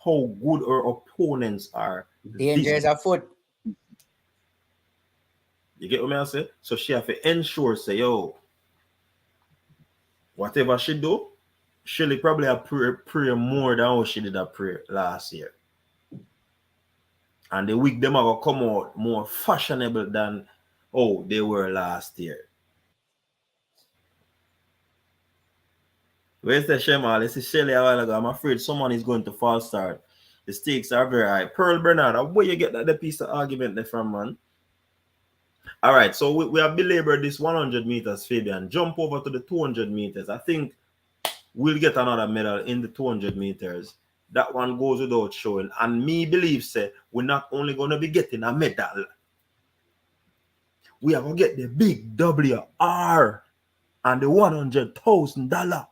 how good her opponents are Danger is visibly. afoot. You get what I say? So she have to ensure, say, "Yo, whatever she do, she'll probably have pray more than how she did a prayer last year." And the week them are gonna come out more fashionable than oh they were last year. Where's the Shemal? This is Shelly a while ago. I'm afraid someone is going to false start. The stakes are very high. Pearl Bernard, where you get that the piece of argument there from, man? All right, so we have belabored this 100 meters, Fabian. Jump over to the 200 meters. I think we'll get another medal in the 200 meters. That one goes without showing. And me believe, say, we're not only going to be getting a medal, we are going to get the big WR and the $100,000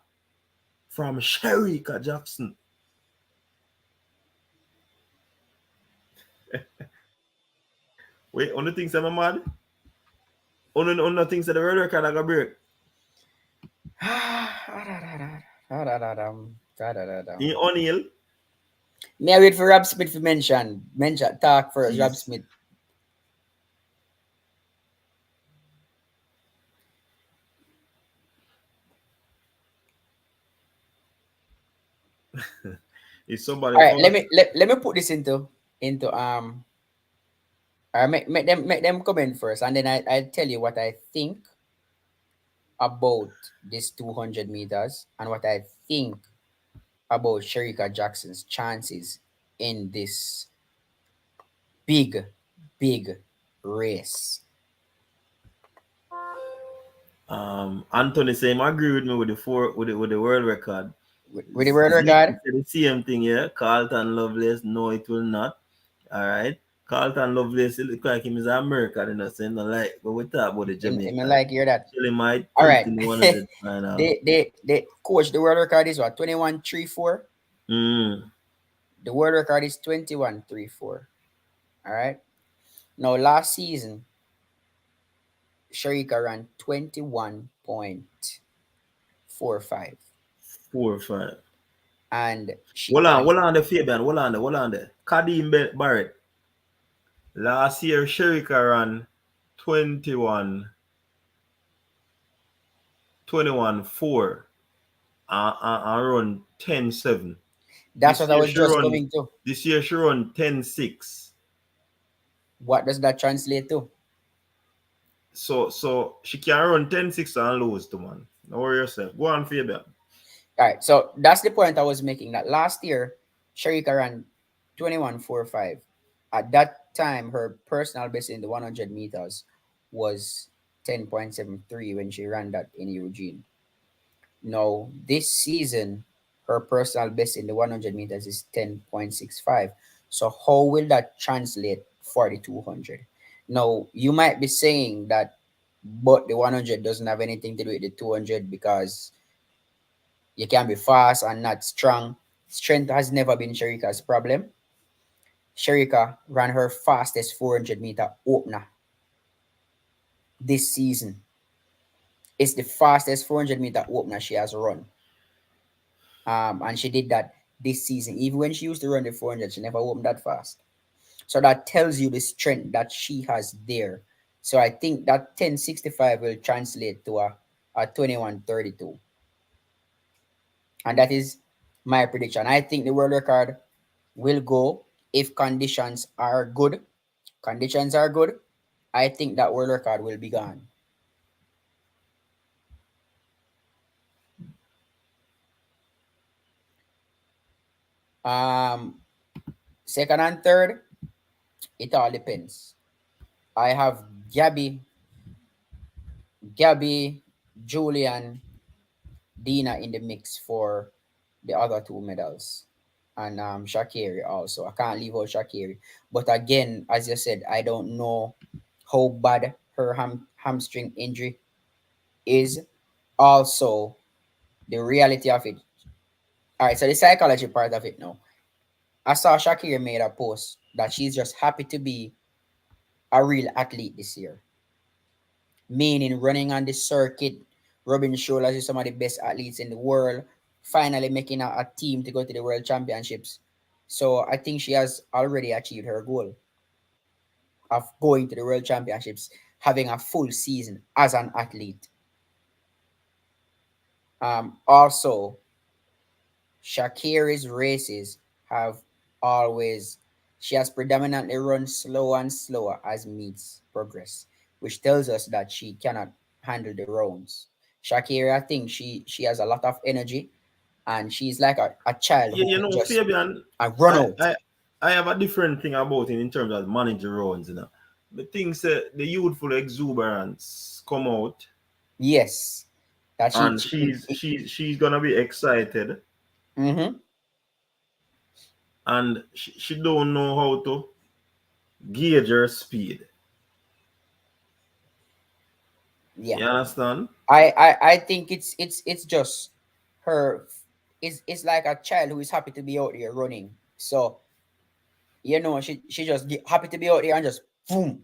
from Shericka Jackson. Wait, on the things that I'm mad? On the things that the red record I got break. In O'Neal, May I wait for Rob Smith to mention talk first, Rob jeez. Smith. If somebody All right, falls, let me put this into make them come in first, and then I tell you what I think about this 200 meters and what I think about Shericka Jackson's chances in this big, big race. Anthony say him agree with me with the with the world record. With the world Zeke record, said the same thing, yeah. Carlton Lovelace, no, it will not. All right. Carlton Lovelace, it look like him is American, you know, saying no like, but we talk about the I Jamaican. like hear that. Shelly might All right. 2100 final. They coach, the world record is what, 21-3-4? Mm. The world record is 21-3-4. All right. Now last season, Shericka ran 21.45. 4 or 5. And she Hold qualified. on the Fabian, hold on there. Kadeem Barrett. Last year, Shericka ran 21, 4 and run 10-7. That's what I was just coming to. This year she run 10-6. What does that translate to? So she can run 10-6 and lose to man. Don't worry yourself. Go on, Fabian. All right. So that's the point I was making. That last year, Shericka ran 21.45. At that time, her personal best in the 100 meters was 10.73 when she ran that in Eugene. Now, this season, her personal best in the 100 meters is 10.65. So, how will that translate for the 200? Now, you might be saying that, but the 100 doesn't have anything to do with the 200 because you can be fast and not strong. Strength has never been Shericka's problem. Shericka ran her fastest 400-meter opener this season. It's the fastest 400-meter opener she has run. And she did that this season. Even when she used to run the 400, she never opened that fast. So that tells you the strength that she has there. So I think that 1065 will translate to a 2132. And that is my prediction. I think the world record will go if conditions are good. Conditions are good. I think that world record will be gone. Um, Second and third, it all depends. I have Gabby, Julian, Dina in the mix for the other two medals. And Shakiri also. I can't leave out Shakiri. But again, as you said, I don't know how bad her hamstring injury is. Also, the reality of it. All right, so the psychology part of it now. I saw Shakiri made a post that she's just happy to be a real athlete this year, meaning running on the circuit, rubbing shoulders with some of the best athletes in the world, finally making a team to go to the World Championships. So I think she has already achieved her goal of going to the World Championships, having a full season as an athlete. Also, Shakira's races have always, she has predominantly run slower and slower as meets progress, which tells us that she cannot handle the rounds. Shakira, I think she has a lot of energy and she's like a child who You can know, just Fabian, run I, out. I I have a different thing about it in terms of managing rounds, you know. But things the youthful exuberance come out Yes, that and she she's gonna be excited mm-hmm, and she don't know how to gauge her speed. yeah. You understand? I think it's just her. It's like a child who is happy to be out there running. So she just happy to be out there and just boom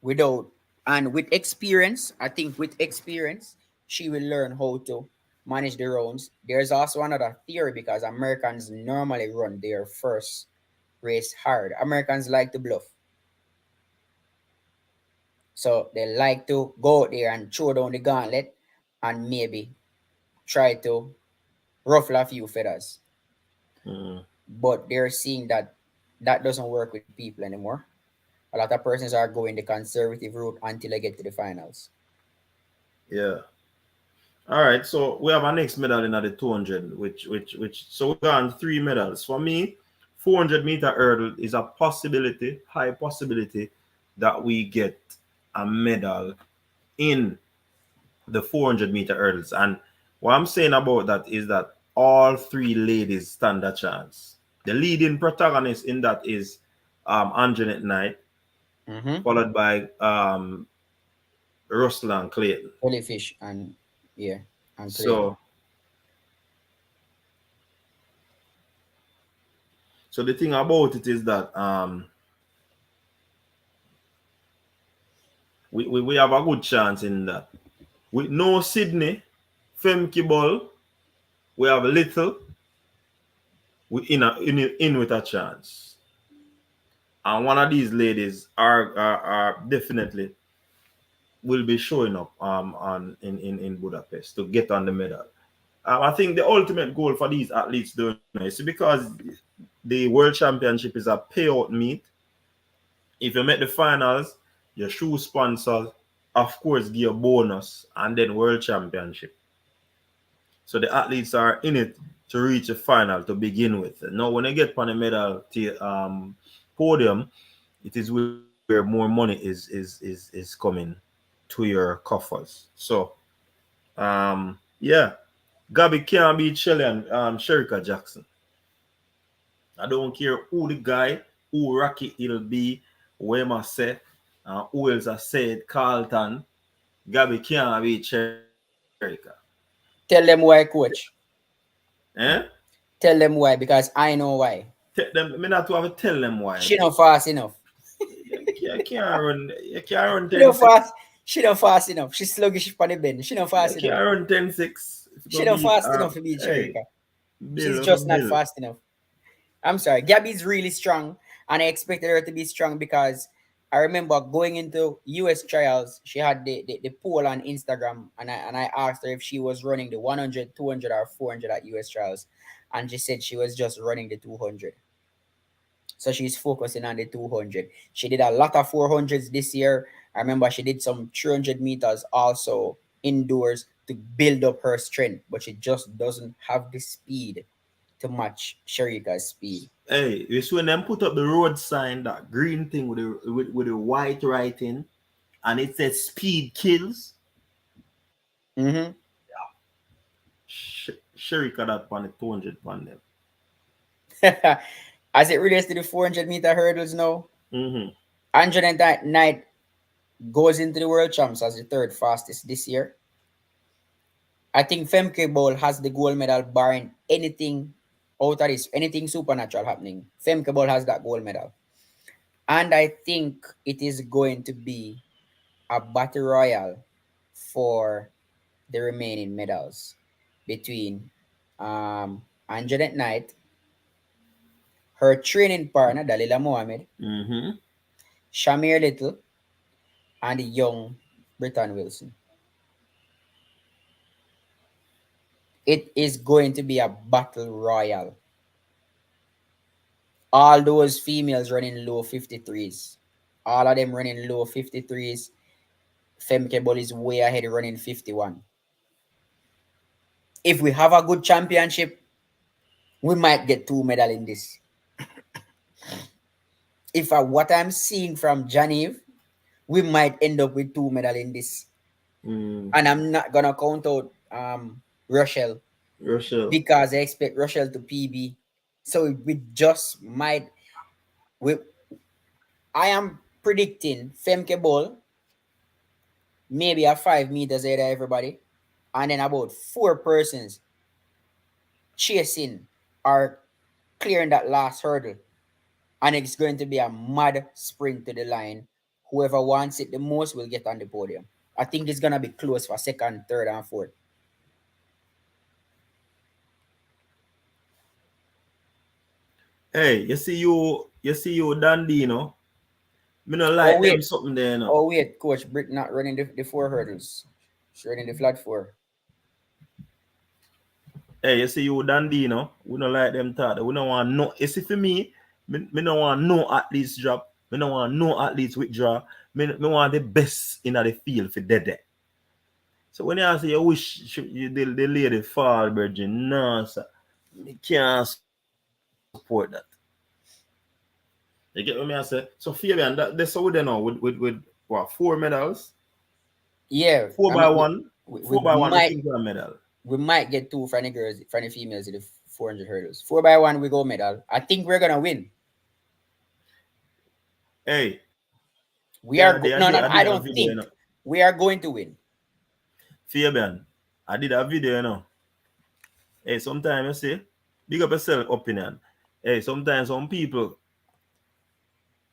without, and with experience, I think with experience she will learn how to manage the rounds. There's also another theory because Americans normally run their first race hard. Americans like to bluff, so they like to go out there and throw down the gauntlet and maybe try to ruffle a few feathers. Mm, But they're seeing that that doesn't work with people anymore. A lot of persons are going the conservative route until they get to the finals. yeah. All right, so we have our next medal in the 200, which so we got 3 medals. For me, 400-meter hurdle is a possibility, high possibility that we get a medal in the 400-meter hurdles. And what I'm saying about that is that all 3 ladies stand a chance. The leading protagonist in that is Anjanette Knight, Mm-hmm. followed by Ruslan Clayton. Jellyfish and yeah, and Clayton. So so the thing about it is that we have a good chance in that. With no Sydney, Femke Ball, we have little, we in with a chance. And one of these ladies are definitely will be showing up on in Budapest to get on the medal. I think the ultimate goal for these athletes, don't know, is because the World Championship is a payout meet. If you make the finals, your shoe sponsors, of course, give a bonus, and then World Championship. So the athletes are in it to reach the final to begin with. Now, when they get on the medal podium, it is where more money is coming to your coffers. So, yeah, Gabby can't beat Shelly and Shericka Jackson. I don't care who the guy, who Rocky it'll be, Wema say, who else I said, Carlton. Gabby can't beat Shericka. Tell them why, coach. Eh? Tell them why, because I know why. Tell them, me not to have to tell them why. She not fast enough. You can't run She not 10-6. fast. She not fast enough. She's sluggish for the bend. She not You fast can't enough. run 10-6. If She you not beat fast enough to beat hey, Shericka. She's Bill, just not Bill. fast enough. I'm sorry. Gabby's really strong, and I expected her to be strong because I remember going into US trials, she had the poll on Instagram, and I asked her if she was running the 100, 200, or 400 at US trials, and she said she was just running the 200. So she's focusing on the 200. She did a lot of 400s this year. I remember she did some 300 meters also indoors to build up her strength, but she just doesn't have the speed to match Shericka's speed. Hey, you see when them put up the road sign, that green thing with the white writing, and it says speed kills. Mm-hmm. Shericka that on the 200 on them. As it relates to the 400-meter hurdles now, Mm-hmm. Anjanette Knight goes into the world champs as the third fastest this year. I think Femke Ball has the gold medal barring anything out of this, anything supernatural happening. Femke Ball has that gold medal. And I think it is going to be a battle royal for the remaining medals between Anjanette Knight, her training partner, Dalila Mohammed, Mm-hmm. Shamir Little, and the young Britton Wilson. It is going to be a battle royal. All those females running low 53s. All of them running low 53s. Femke Ball is way ahead running 51. If we have a good championship, we might get 2 medals in this. If what I'm seeing from Genevieve, we might end up with 2 medals in this. Mm. And I'm not gonna count out Rochelle Rochelle. because I expect Rochelle to PB. So we just might. We I am predicting Femke Ball maybe a 5 meters ahead of everybody, and then about 4 persons chasing or clearing that last hurdle, and it's going to be a mad sprint to the line. Whoever wants it the most will get on the podium. I think it's gonna be close for second, third, and fourth. Hey, you see you Dandy, you know. Me not Oh like them wait, something there, you know. oh wait, Coach Britt not running the 4 hurdles. She's running the flat 4. Hey, you see you Dandy, you know. We don't like them thought. We don't want no. You see for me don't want no athletes drop. Me don't want no athletes withdraw. Me want the best in the field for dead. So when you say you wish the lady fall, virgin, no, sir. Me can't support that. You get what me I say? So Fabian, that's how we there now with what 4 medals? Yeah, Four I by mean one. we 4 by 1, I might think a medal. we might get 2 from the girls, from the females in the 400 hurdles. 4 by 1 we go medal. I think we're gonna win. Hey, We the are other day no, no, I I did a don't video, you think know. we are going to win. Fabian, I did a video, you know. Hey, sometimes you see, big up yourself opinion. Hey, sometimes some people,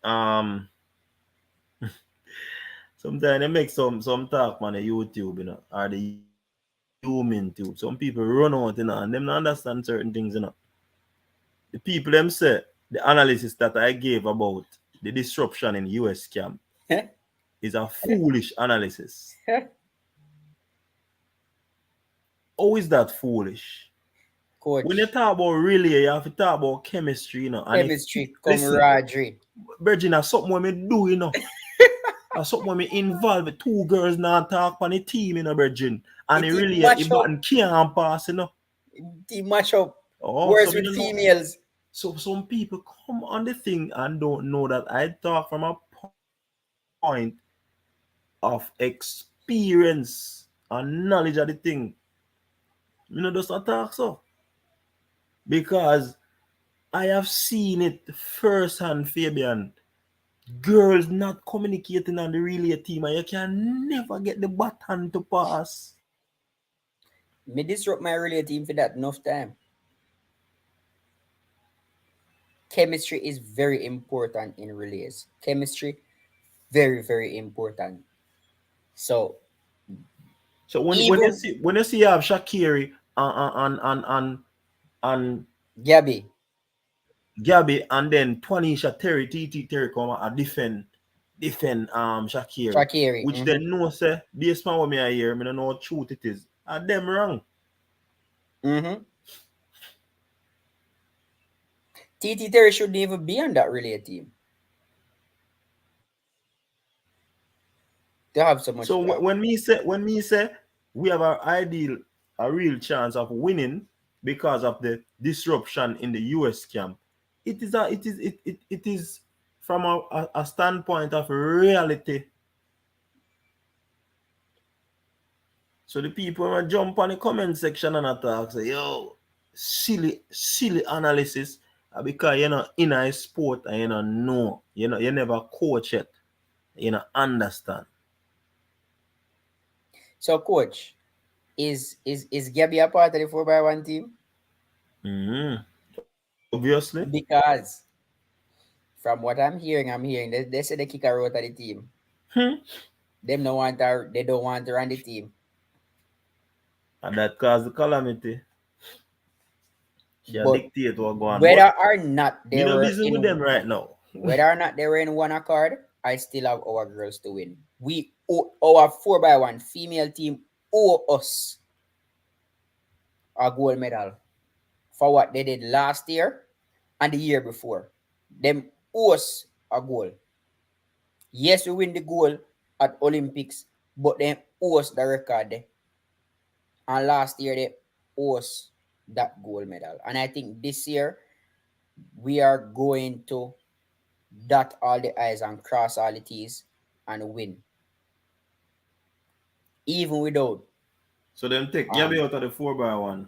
um, sometimes they make some talk on the YouTube, you know, or the human tube. Some people run out, you know, and them not understand certain things, you know. The people them say the analysis that I gave about the disruption in US camp is a foolish analysis. How is that foolish? When you Coach, talk about relay, you have to talk about chemistry, you know. And if chemistry, listen, camaraderie. Virgin, that's something when me do, you know. That's something when me involve with two girls now talk on the team, you know, Virgin. And It it team really match it up. button can't pass, you know. Team match up. Oh, so Worse me with don't know. females. So some people come on the thing and don't know that I talk from a point of experience and knowledge of the thing. You know, just attack so. Because I have seen it firsthand, Fabian. Girls not communicating on the relay team, and you can never get the button to pass. Me disrupt my relay team for that enough time. Chemistry is very important in relays. Chemistry, very, very important. So So even when you see you have Shakiri and Gabby, Gabby and then Twanisha Terry TT Terry come and defend Shakiri, Shakiri, which they know say based on what me I hear, me don't know what truth it is. And them wrong. mm-hmm. TT Terry shouldn't even be on that relay team. They have so So much problem. when me say we have a real chance of winning because of the disruption in the US camp, it is from a standpoint of reality. So the people want jump on the comment section and attack say, yo, silly analysis. Because you're not in a sport and you don't know. You never coach it. You don't understand. So coach, is Gabby a part of the 4x1 team? Mm-hmm. Obviously. Because from what I'm hearing they say they kick her out of the team. Hmm. Them no want her, they don't want her on the team. And that caused the calamity. She a But dictate what go on. whether But or not me they no were busy with in them right now. whether or not they were in one accord, I still have our girls to win. We owe our 4x1 female team owe us a gold medal for what they did last year and the year before. Them owe us a goal. Yes, we win the goal at Olympics, but they owe us the record there. And last year they owe us that gold medal. And I think this year we are going to dot all the I's and cross all the T's and win. Even without So them take Gabby um out of the 4x1.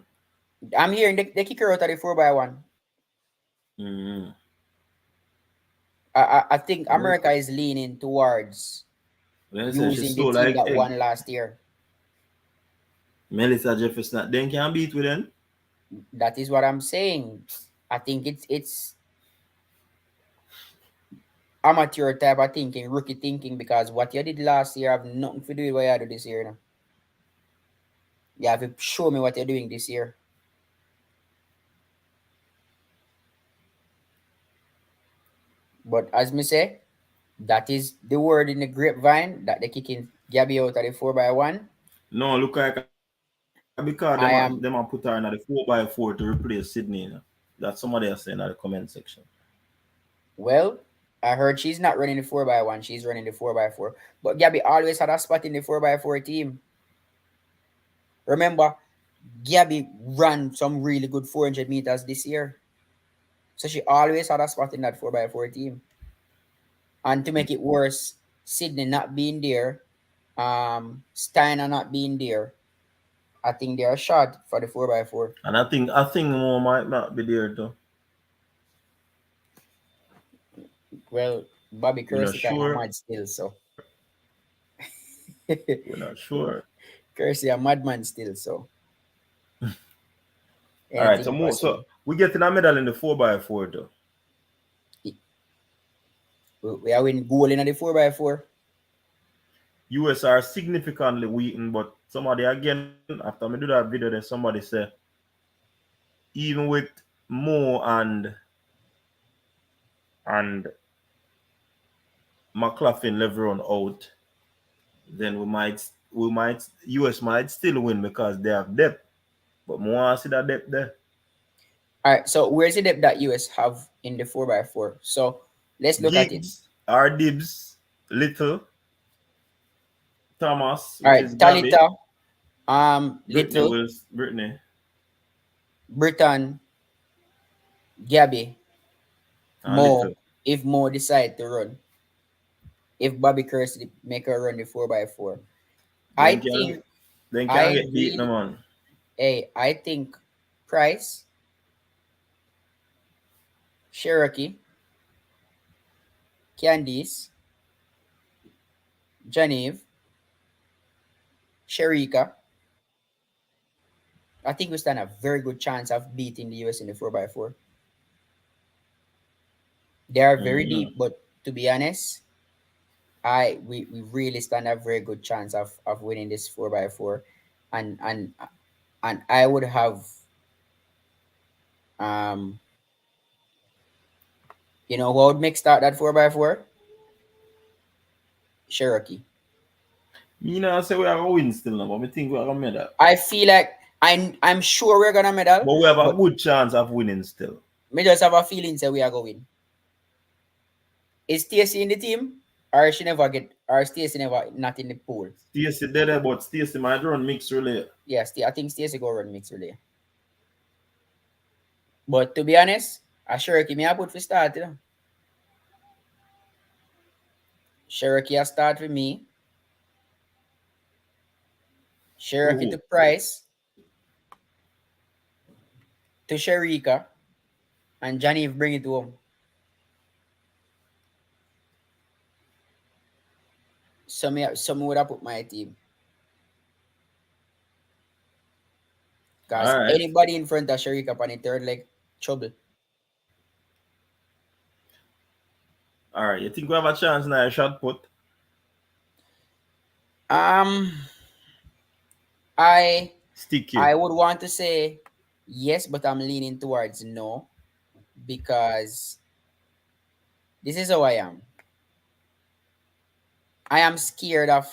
I'm hearing they kick her out of the 4x1. Mm-hmm. I think America is leaning towards Then say she using the slow team like that egg. won last year. Melissa Jefferson then can beat with them. That is what I'm saying. I think it's amateur type of thinking, rookie thinking, because what you did last year have nothing to do with what you do this year now. You have to show me what you're doing this year. But as me say, that is the word in the grapevine that they're kicking Gabby out of the 4x1. No, look like because I them am put her in the 4x4 to replace Sydney. You know? That's somebody else saying in the comment section. well, I heard she's not running the 4x1, she's running the 4x4. But Gabby always had a spot in the 4x4 team. Remember, Gabby ran some really good 400 meters this year. So she always had a spot in that 4x4 team. And to make it worse, Sydney not being there, Steiner not being there, I think they are short for the 4x4. And I think more might not be there too. Well, Bobby We're not Kersey kind of sure. mad still, so We're not sure. Kersey a madman still, so All right, anything so possible. we getting a medal in the 4x4 though. We are winning goal in the 4x4. US are significantly weakened, but somebody again, after me do that video, then somebody say, even with Mo and McLaughlin Leveron out, then we might US might still win because they have depth. But more I see that depth there. All right, so where's the depth that US have in the 4x4? So let's look at it. Gigs, R Dibs, Little, Thomas, All which right, is Gabby, Talita, Brittany Little, Wills, Brittany, Britain, Gabby, and Little. Mo, if Mo decide to run, if Bobby Kersey make a run the 4x4. I Then can think get then can I get beat no really, man. hey, I think Price, Cherokee, Candice, Genevieve, Shericka, I think we stand a very good chance of beating the US in the 4x4. They are very Mm-hmm. deep, but to be honest, we really stand a very good chance of winning this 4x4. And and I would have um who would make start that 4x4? Cherokee. You know, I say we are gonna win still now, but we think we are gonna medal. I feel like I'm sure we're gonna medal, But we have a but good chance of winning still. me just have a feeling that we are going. Is Stacy in the team? Or Stacy never not in the pool? Stacey there, but Stacey might run mixed relay. Yes, I think Stacy go run mix relay. But to be honest, I Cherokee me I put for start, Cherokee I start with me. Cherokee to Who? Price, to Shericka, and Johnny bring it home. Some would have put my team. Because All right. anybody in front of Shericka on the third leg, trouble. All right. You think we have a chance now? Shot put. Um, I Sticky. I would want to say yes, but I'm leaning towards no because this is how I am. I am scared of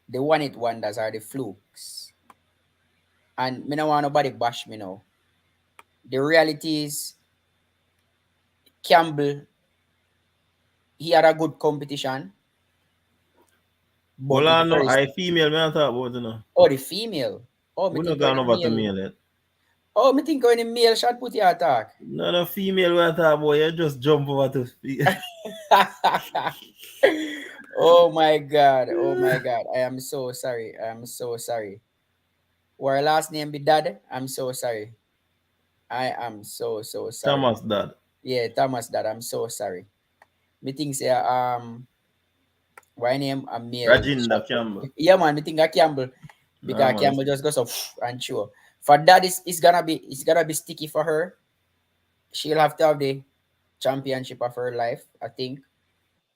the one it wonders or the flukes. And me no want nobody bash me now. The reality is Campbell, he had a good competition, but Hold it's on, no. very I female, man. Talk about you know. oh the female. Oh, me We not think when gone the over to male. male yet. Oh, me think when the male shot put your attack. No, no female. We talk about you just jump over to. Oh my god. Oh my god. I am so sorry. I am so sorry. Our last name be Dad. I'm so sorry. I am so sorry. Thomas dad. Yeah, Thomas Dad. I'm so sorry. Me think say why name a male Rajinda shot put. Campbell. Yeah man, me think a Campbell Nah, because man. Campbell just goes up and sure. For that is it's gonna be sticky for her. She'll have to have the championship of her life, I think,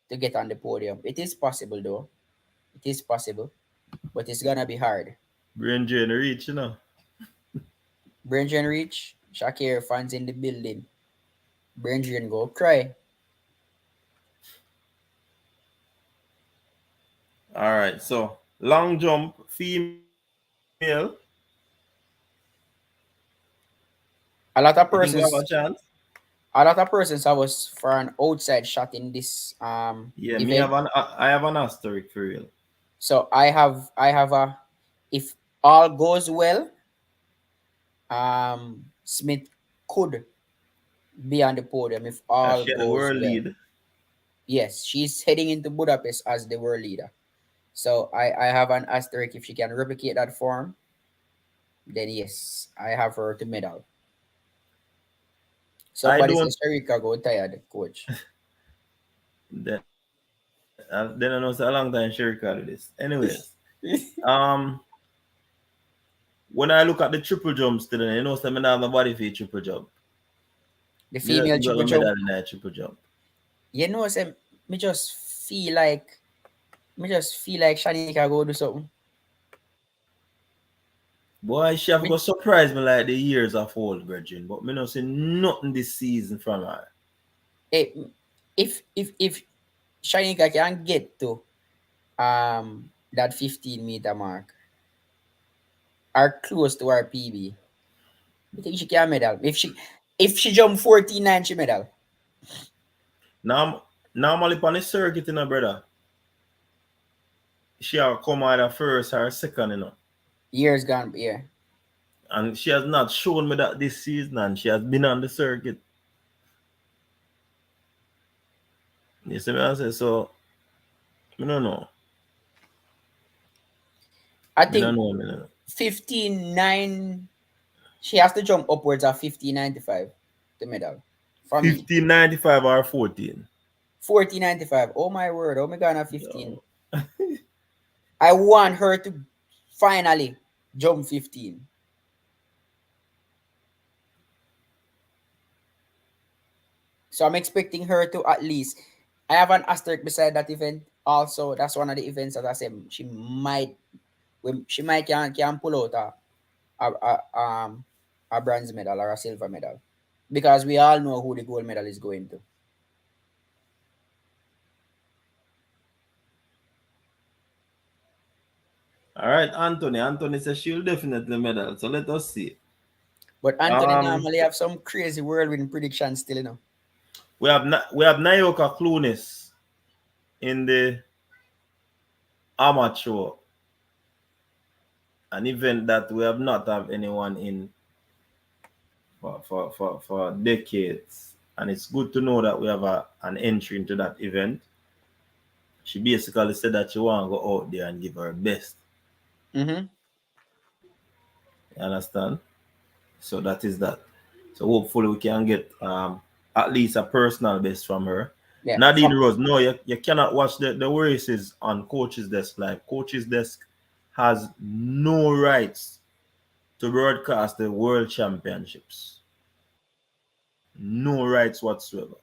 to get on the podium. It is possible though. It is possible, but it's gonna be hard. Brain drain reach, you know. Brendan Reach, Shakir fans in the building. Brendan go cry. All right. So long jump female. A lot You of think we have a persons, chance? I was for an outside shot in this Yeah, me have event. I have an asterisk for real. So I have a if all goes well, Smith could be on the podium if Cause all she had the goes world well. lead. Yes, she's heading into Budapest as the world leader. So I have an asterisk if she can replicate that form, then yes, I have her to medal. I Somebody don't says Shericka go tired, coach. Then I know it's a long time Shericka do this. Anyways, um, when I look at the triple jumps today, you know, some I have a body for triple jump. The Me not female think I triple got medal jump. in that triple jump. You know, say, me just feel like Shanika go do something. Boy, she have Me, got surprise me like the years of old, Virgin. But me not see nothing this season from her. eh, if Shanika can get to that 15-meter mark or close to her PB, I think she can medal. If she jump 49, she medal. Now, normally on the circuit, you know, brother, she have come either first or second, you know. Years gone, yeah. And she has not shown me that this season, and she has been on the circuit. You see me? I say so. Me don't know. I Me don't think know. Me don't know. 15.9. She has to jump upwards of 15.95 to medal. For me, 1595 or 14. 14.95. Oh my word! Oh my god, not 15. Yo. I want her to finally jump 15. So I'm expecting her to at least. I have an asterisk beside that event. Also, that's one of the events that I said she might can pull out a bronze medal or a silver medal, because we all know who the gold medal is going to. All right, Anthony. Anthony says she'll definitely medal. So let us see. But Anthony Um, normally have some crazy whirlwind predictions still, we have Nayoka Clunis in the amateur, an event that we have not have anyone in for decades. And it's good to know that we have an entry into that event. She basically said that she want to go out there and give her best. Mm-hmm. You understand? So that is that. So hopefully we can get at least a personal best from her. Yeah. Nadine Rose, no, you cannot watch the races on coach's desk. Like coach's desk has no rights to broadcast the world championships. No rights whatsoever.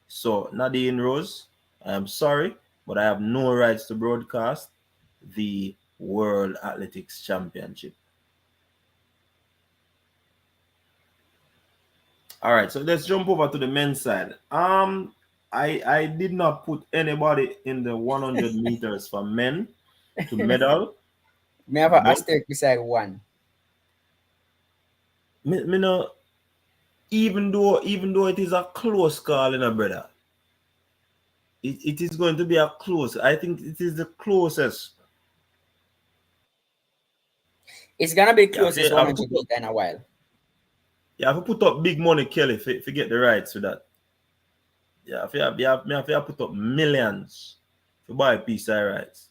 So Nadine Rose, I am sorry, but I have no rights to broadcast the World Athletics Championship. All right, so let's jump over to the men's side. I did not put anybody in the 100 meters for men to medal, May have an but asterisk beside one. me know, even though it is a close call, in a brother, it is going to be a close. I think it is the closest. It's gonna be the Yeah, closest I have 100 put up, meter in a while. yeah, I have put up big money, Kelly, if you get the rights to that. Yeah, if you have put up millions to buy a piece of rights.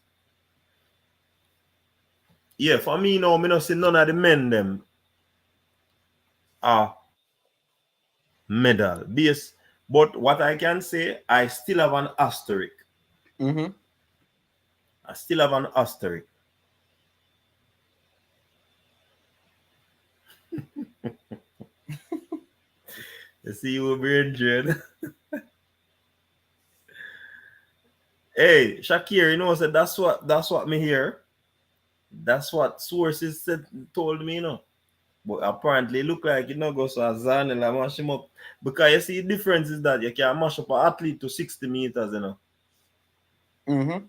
Yeah, for me now, me not see none of the men them are medal base. But what I can say, I still have an asterisk. Mm-hmm. I still have an asterisk. You see you brain drain. Hey, Shakir, you know, said that's what me hear. That's what sources said told me, you know. But apparently look like you know go so Azan and mash him up. Because you see the difference is that you can mash up an athlete to 60 meters, you know. Mm-hmm.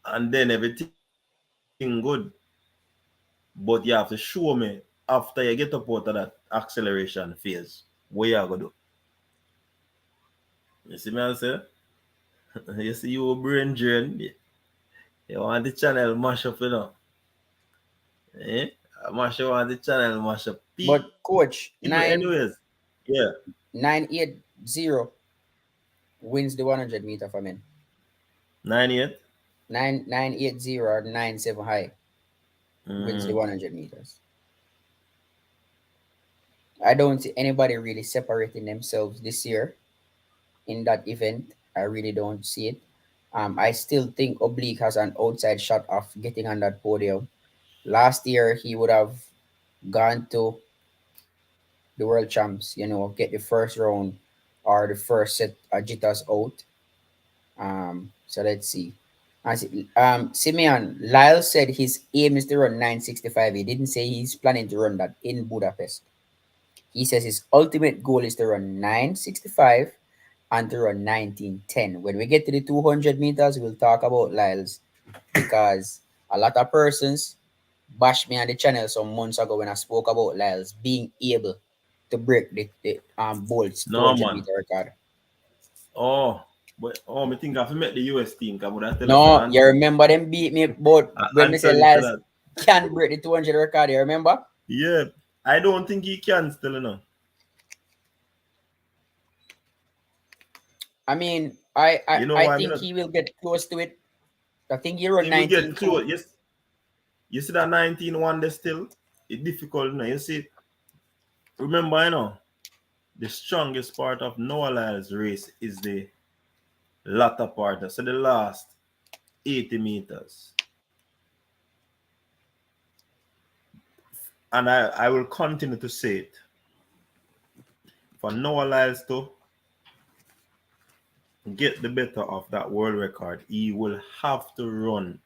And then everything good. But you have to show me after you get up out of that acceleration phase, what you are gonna do. You see me I say? You see you brain drain. You want the channel mash up, you know. Eh? Mash up want the channel mash up. But coach, People anyways. Yeah. 980 wins the 100 meter for men. 98. 980 or 97 high wins the Mm. 100 meters. I don't see anybody really separating themselves this year. in that event. I really don't see it. I still think Oblique has an outside shot of getting on that podium. Last year, he would have gone to the world champs, get the first round or the first set Jitas out. So let's see. Simeon Lyle said his aim is to run 965. He didn't say he's planning to run that in Budapest. He says his ultimate goal is to run 965 and to run 1910. When we get to the 200 meters, we'll talk about Lyles because a lot of persons bashed me on the channel some months ago when I spoke about Lyles being able to break the Bolt's No 200 man. meter record. Me think I have to make the US team. Cause would I tell us No, you remember them beat me, but when me say Anthony said Lyles that. can't break the 200 record, you remember? Yeah, I don't think he can still, I mean, I, I, You know I why? think he will get close to it. I think he run He will get 19.2. close. Yes, you see that 19-1 there still. It's difficult, You see, remember, the strongest part of Noah Lyles' race is the latter part. So the last 80 meters. And I will continue to say it. For Noah Lyles to get the better of that world record, he will have to run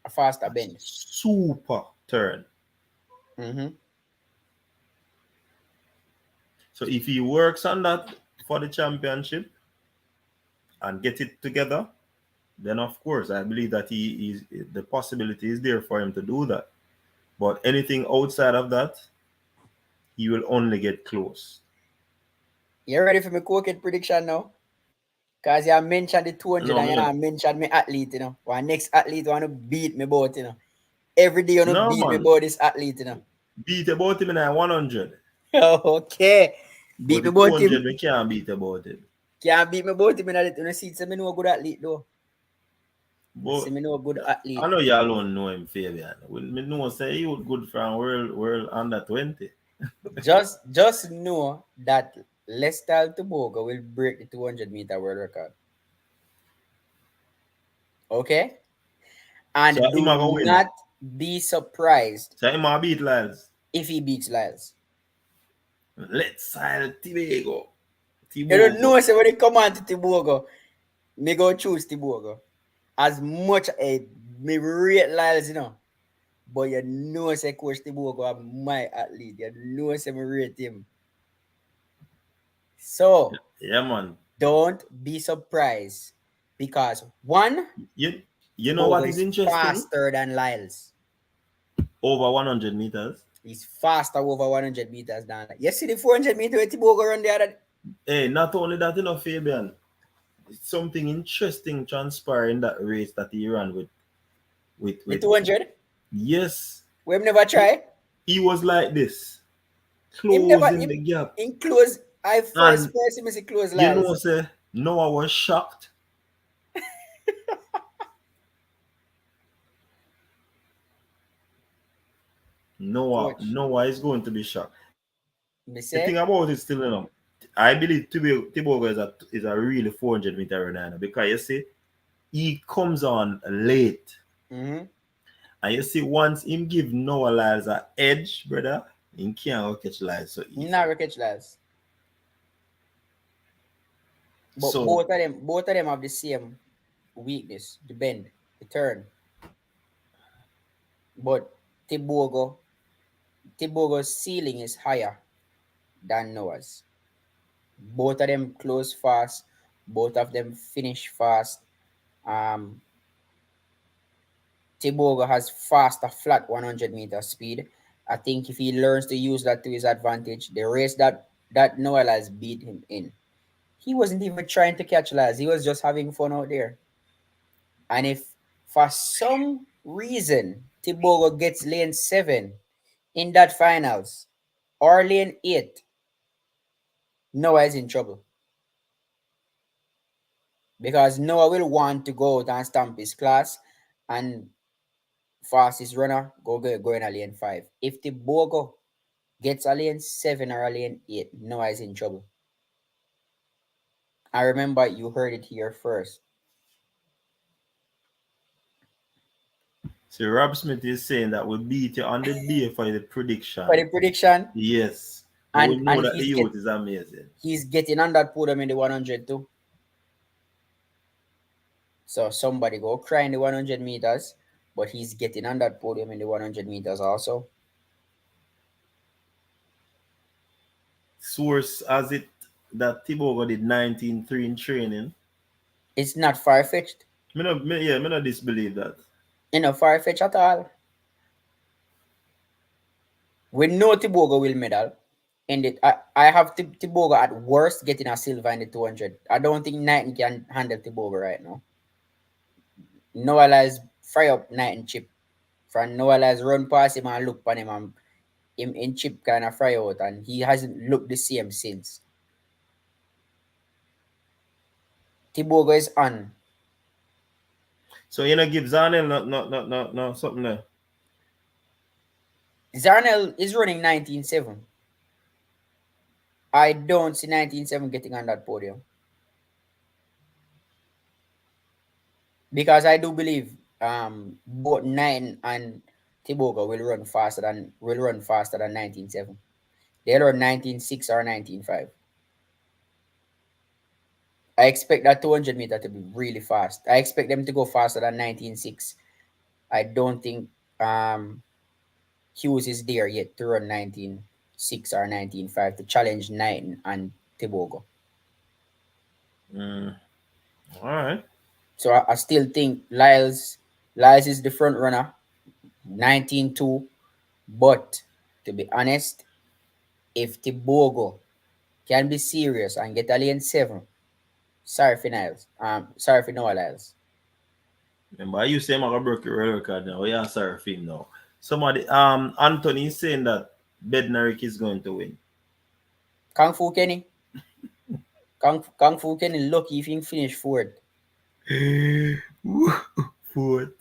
A faster a bend. super turn. Mm-hmm. So if he works on that for the championship and get it together, then of course I believe that he is the possibility is there for him to do that. But anything outside of that, he will only get close. You ready for my cricket prediction now? Because you mentioned the 200 No, and me not. mentioned my athlete. One next athlete want to beat me both. Every day you want to No beat me man. about this athlete. Beat about him in a 100. Okay. But Beat me the about him. 200 we can't beat about it. Can't beat me about him in a seat. So me know a good athlete though. But See me know a good I athlete. know you alone know him, Fabian. Well, me know say he would good from world under 20. Just know that Lester Tobago will break the 200-meter world record. Okay? So And him do a go win. not be surprised So him a beat Lyles. if he beats Lyles. Let's side Tibago. You don't Tibogo. know, so when they come on to Tibogo, me go choose Tibogo. As much as me rate Lyles. But you know, say Coach Tibogo are my athlete. You know, say me rate him. So, Yeah, man. don't be surprised because one, You you know Tibogo what is is interesting? faster than Lyles. Over 100 meters. He's faster over 100 meters than Lyles. You see the 400 meter where Tibogo run the other. Hey, not only that, Fabian. Something interesting transpired in that race that he ran The with 200. yes. We've never He, tried. he was like this, Him never closing him the gap. in close. I first And first him is close you know, Lyles. say Noah was shocked. Coach, Noah is going to be shocked. me The thing say, about it still, I believe Tibogo is a really 400-meter runner because you see, he comes on late. mm-hmm. And you see, once him give Noah Lyles a edge, brother, he can't catch Lyles so easy. Not catch Lyles. But So both of them have the same weakness, the bend, the turn. But Tibogo, Tibogo's ceiling is higher than Noah's. Both of them close fast. Both of them finish fast. Um, Tibogo has faster flat 100-meter speed. I think if he learns to use that to his advantage, the race that Noah has beat him in, he wasn't even trying to catch Laz. He was just having fun out there. And if for some reason Tibogo gets lane 7 in that finals or lane 8, Noah is in trouble. Because Noah will want to go out and stamp his class and fastest runner go in a lane 5. If Tibogo gets a lane 7 or a lane 8, Noah is in trouble. I remember you heard it here first. So Rob Smith is saying that we beat you on the day for the For prediction. the prediction, Yes. But we and know that the youth is amazing. he's getting on that podium in the 100 too. So somebody go cry in the 100 meters, but he's getting on that podium in the 100 meters also. Source as it that Thibaut did 19-3 in training. It's not far fetched. Me not disbelieve that. Far fetched at all. We know Tibogo will medal. And I have Tibogo at worst getting a silver in the 200. I don't think Knighton can handle Tibogo right now. Noah lies fry up Knighton chip. From Noah lies run past him and look on him and him in chip kind of fry out, and he hasn't looked the same since. Tibogo is on. So you know give Zanel no something there. Zarnell is running 19.7. I don't see 19.7 getting on that podium. Because I do believe both Nine and Tibogo will run faster than 19.7. They'll run 19.6 or 19.5. I expect that 200 meter to be really fast. I expect them to go faster than 19.6. I don't think Hughes is there yet to run 19.6 or 19.5 to challenge Nine and Tibogo. All right. So I still think Lyles is the front runner, 19.2. But to be honest, if Tibogo can be serious and get a lane 7, sorry for Niles. Sorry for Noah Lyles. Remember you say I'm gonna break your record now. Yeah, sorry for him now. Somebody Anthony is saying that Bednarik is going to win. Kung Fu Kenny. Kung Fu Kenny lucky if he finish fourth. Fourth.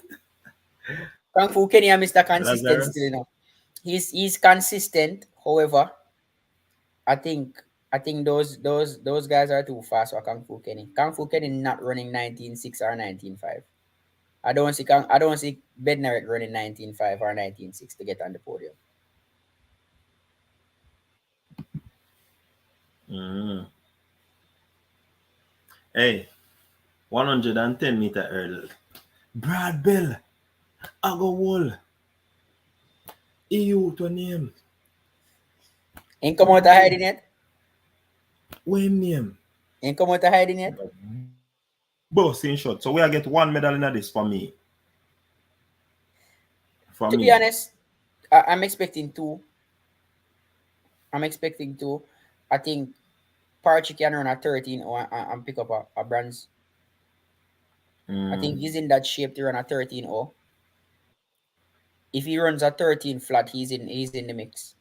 Kung Fu Kenny and Mr. Consistent still, Lazarus. you know. He's consistent. However, I think those guys are too fast for Kung Fu Kenny. Kung Fu Kenny not running 19.6 or 19.5. I don't see Bednarik running 19.5 or 19.6 to get on the podium. Mm. Hey, 110-meter hurdle. Brad Bell. I go wall. EU to name. Ain't come out of hiding yet. When name? Ain't come out of hiding yet. Boxing shot. So we are get one medal in this for me. For To be me. honest, I'm expecting two. I'm expecting two. I think Parchi can run a 13 or and pick up a bronze. I think he's in that shape to run a 13 or. If he runs a 13 flat, he's in the mix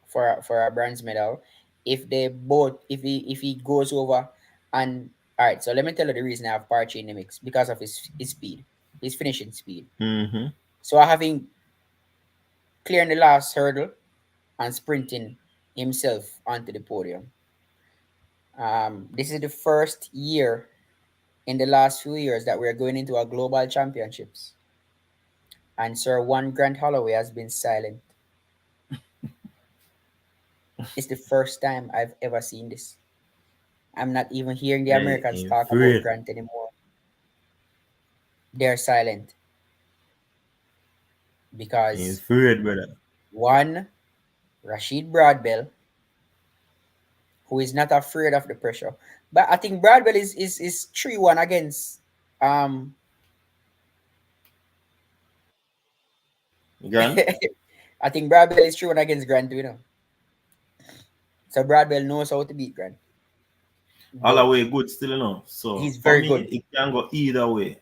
for a bronze medal. If he goes over and all right, so let me tell you the reason I have Parchi in the mix because of his speed, his finishing speed. Mm-hmm. So I having clearing the last hurdle and sprinting himself onto the podium. This is the first year in the last few years that we're going into a global championships. And Sir One Grant Holloway has been silent. It's the first time I've ever seen this. I'm not even hearing the Hey, Americans in talk about afraid. Grant anymore. They're silent In because afraid, brother. one, Rashid Broadbell, who is not afraid of the pressure. But I think Broadbell is 3-1 against um Again? I think Broadbell is 3-1 against Grant, you know. So Broadbell knows how to beat Grant. All the But way good still, you know. So he's for very me, good. it can go either way for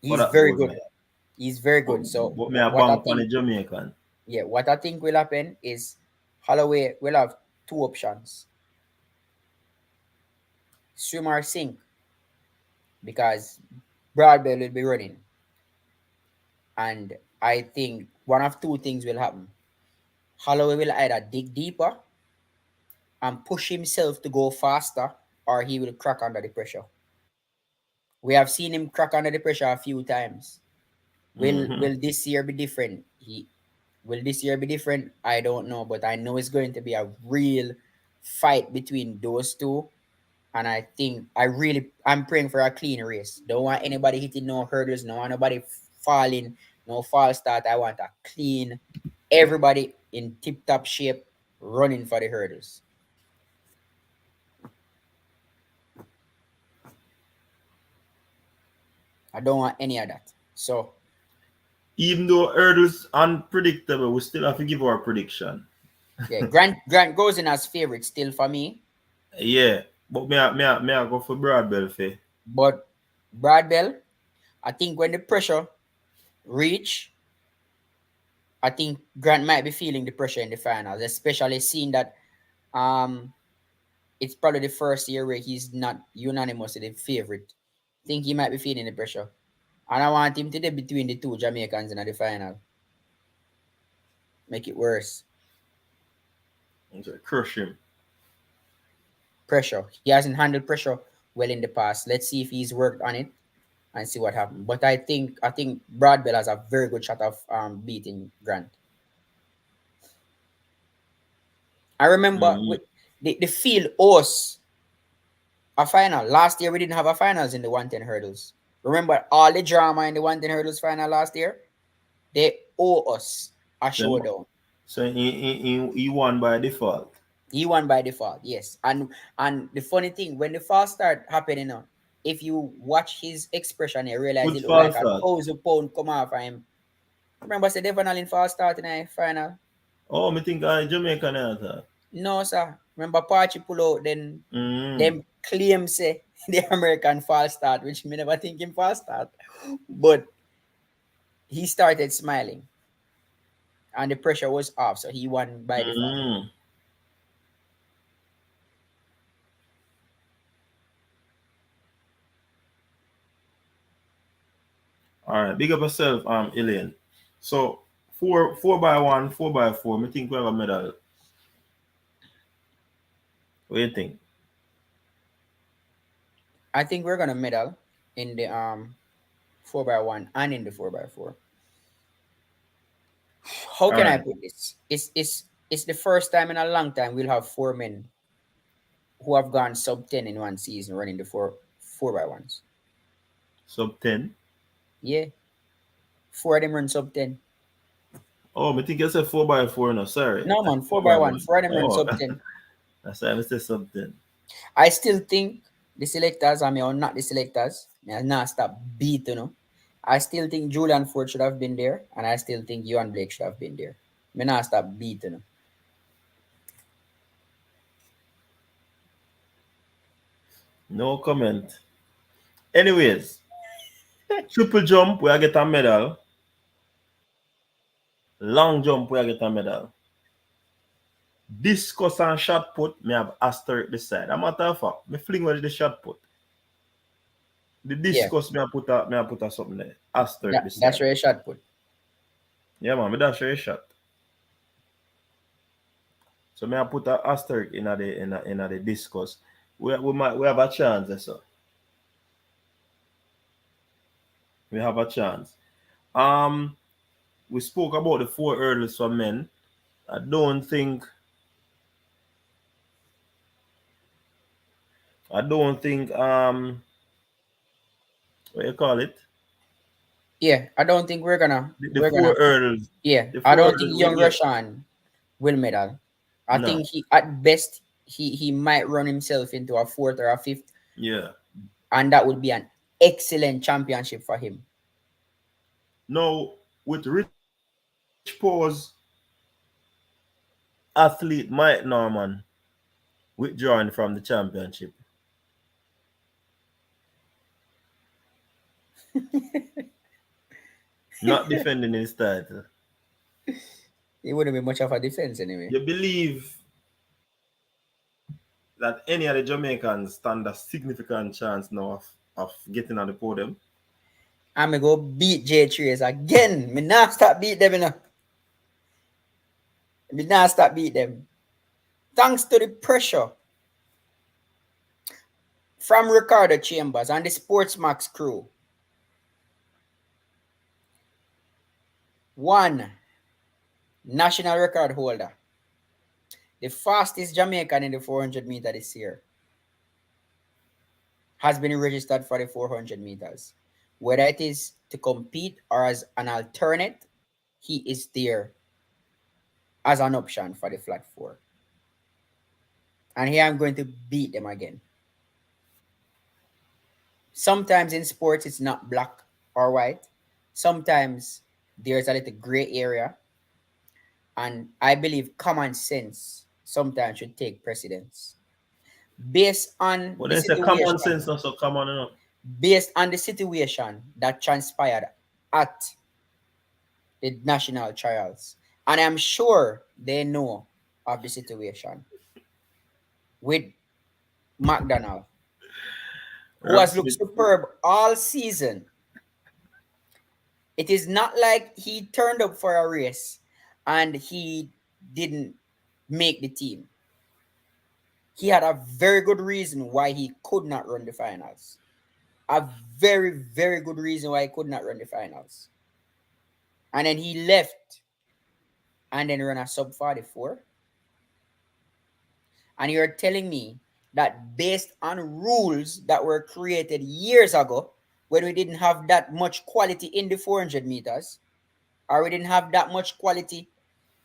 He's that very gold good. medal. He's very But, good. So but me a what I bank on the think, Jamaican. yeah, what I think will happen is Holloway will have two options: swim or sink, because Broadbell will be running, and I think one of two things will happen. Holloway will either dig deeper and push himself to go faster, or he will crack under the pressure. We have seen him crack under the pressure a few times. Mm-hmm. Will this year be different? He will this year be different? I don't know, but I know it's going to be a real fight between those two. And I think I'm praying for a clean race. Don't want anybody hitting no hurdles, no want nobody falling, no false start. I want a clean, everybody in tip top shape running for the hurdles. I don't want any of that. So Even though hurdles unpredictable, we still have to give our prediction. yeah, Grant goes in as favorite still for me. Yeah, but me I go for Broad Bell for. But Brad Bell, I think when the pressure reach, I think Grant might be feeling the pressure in the finals, especially seeing that um it's probably the first year where he's not unanimously the favorite. I think he might be feeling the pressure. And I want him to be between the two Jamaicans in the final. Make it worse. Crush him. Pressure. He hasn't handled pressure well in the past. Let's see if he's worked on it and see what happens. But I think Brad Bell has a very good shot of beating Grant. I remember Mm-hmm. the field hosts a final. Last year we didn't have a finals in the 110 hurdles. Remember all the drama in the 110 hurdles final last year? They owe us a So, showdown. so he won by default. He won by default, yes. And the funny thing, when the false start happened, if you watch his expression, you realize Good it looked like false a start. 1,000 pound come off of him. Remember, say Devon in false start in the final? Oh, me think I Jamaican answer. No, sir. Remember, Pachi pull out, then Mm. them claim say the American false start, which me never think him false start. But he started smiling, and the pressure was off, so he won by default. Mm. All right, big up yourself, Elaine. So four by one, 4x4. Me think we have a medal. What do you think? I think we're gonna medal in the 4x1 and in the 4x4. How All can I right. put this? It's the first time in a long time we'll have four men who have gone sub 10 in one season running the four by ones. Sub 10. Yeah, four of them run sub 10. Oh, me think you said 4x4. No, sorry. No man, four Four by by one. one. Four of them run Oh, sub 10. that's why I said sub 10. I still think the selectors, I mean, or not the selectors, may not stop beat. I still think Julian Ford should have been there, and I still think Ewan Blake should have been there. May not stop beat. No comment. Anyways, triple jump, we get a medal. Long jump, we get a medal. Discus and shot put, me have asterisk beside. A matter of fact, me fling with the shot put. The Yeah, discus, me I put a something there. Asterisk that's beside. where a shot put. Yeah, man, me dash you a shot. So me I put a asterisk in the discus. We have a chance, so we have a chance. Um, we spoke about the four hurdles for men. I don't think what you call it? Yeah, I don't think The we're four gonna hurdles. yeah, The I four don't think hurdles young we get. Rashan will medal. I No. think he at best he might run himself into a fourth or a fifth, Yeah. and that would be an excellent championship for him. Now with Rich Pose, athlete Mike Norman withdrawing from the championship. Not defending his title. It wouldn't be much of a defense anyway. You believe that any of the Jamaicans stand a significant chance now of getting on the podium? I'm gonna go beat J Trace again. Me not stop beat them. Me not stop beat them. Thanks to the pressure. from Ricardo Chambers and the Sportsmax crew. One national record holder, the fastest Jamaican in the 400 meter this year, has been registered for the 400 meters. Whether it is to compete or as an alternate, he is there as an option for the flat 4. And here I'm going to beat them again. Sometimes in sports, it's not black or white. Sometimes there's a little gray area. And I believe common sense sometimes should take precedence. Based on But the then say common situation, sense not so common enough. based on the situation that transpired at the national trials, and I'm sure they know of the situation with McDonald, who has looked superb all season. It is not like he turned up for a race and he didn't make the team. He had a very good reason why he could not run the finals. A very, very good reason why he could not run the finals. And then he left and then ran a sub 44. And you're telling me that based on rules that were created years ago, when we didn't have that much quality in the 400 meters, or we didn't have that much quality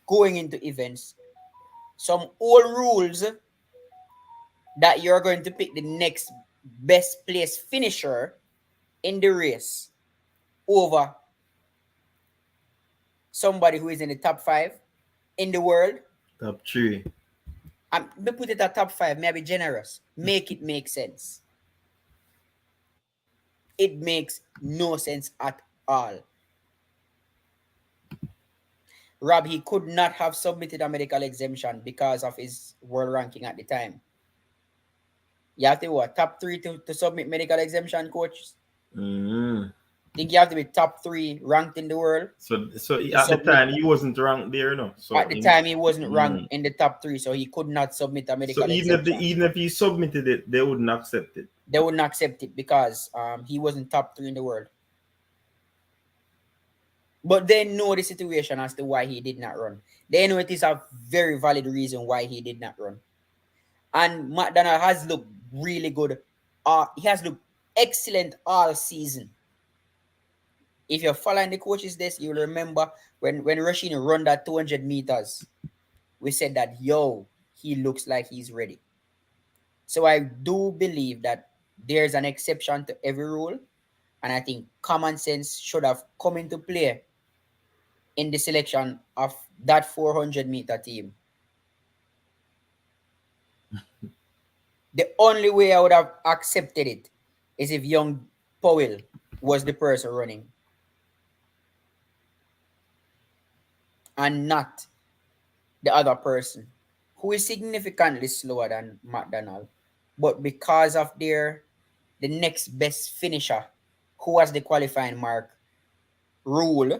going into events, some old rules that you're going to pick the next best place finisher in the race over somebody who is in the top 5 in the world. Top 3. Me put it at top 5, maybe generous. Make it make sense. It makes no sense at all. Rob, he could not have submitted a medical exemption because of his world ranking at the time. You have to be what, top 3 to submit medical exemption, coach? Think you have to be top 3 ranked in the world. So at the time he wasn't ranked there, no. So at the time he wasn't ranked in the top 3, so he could not submit a medical exemption. So even if he submitted it, they wouldn't accept it. They wouldn't accept it because he wasn't top 3 in the world. But they know the situation as to why he did not run. They know it is a very valid reason why he did not run. And McDonald has looked really good. He has looked excellent all season. If you're following the coaches this, you'll remember when Rasheen run that 200 meters, we said that, he looks like he's ready. So I do believe that there's an exception to every rule. And I think common sense should have come into play in the selection of that 400 meter team. The only way I would have accepted it is if young Powell was the person running and not the other person who is significantly slower than McDonald. But because of the next best finisher who has the qualifying mark rule,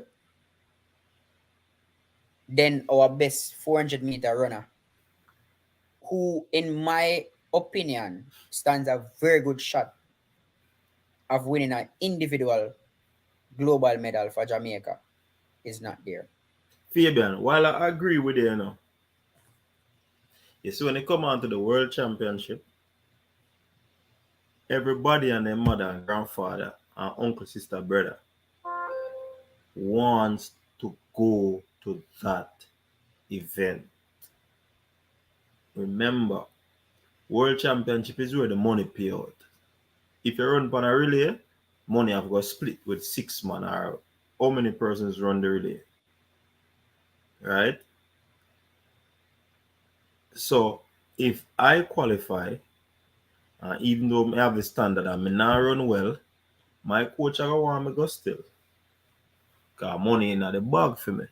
then our best 400 meter runner, who in my opinion stands a very good shot of winning an individual global medal for Jamaica, is not there. Fabian, while I agree with you, you see when they come on to the World Championship, everybody and their mother and grandfather and uncle, sister, brother wants to go to that event. Remember, World Championship is where the money pay out. If you run on a relay, money have got split with 6 man or how many persons run the relay. Right? So if I qualify, even though I have the standard and I not run well, my coach will want me go still. Because money in the bag for me.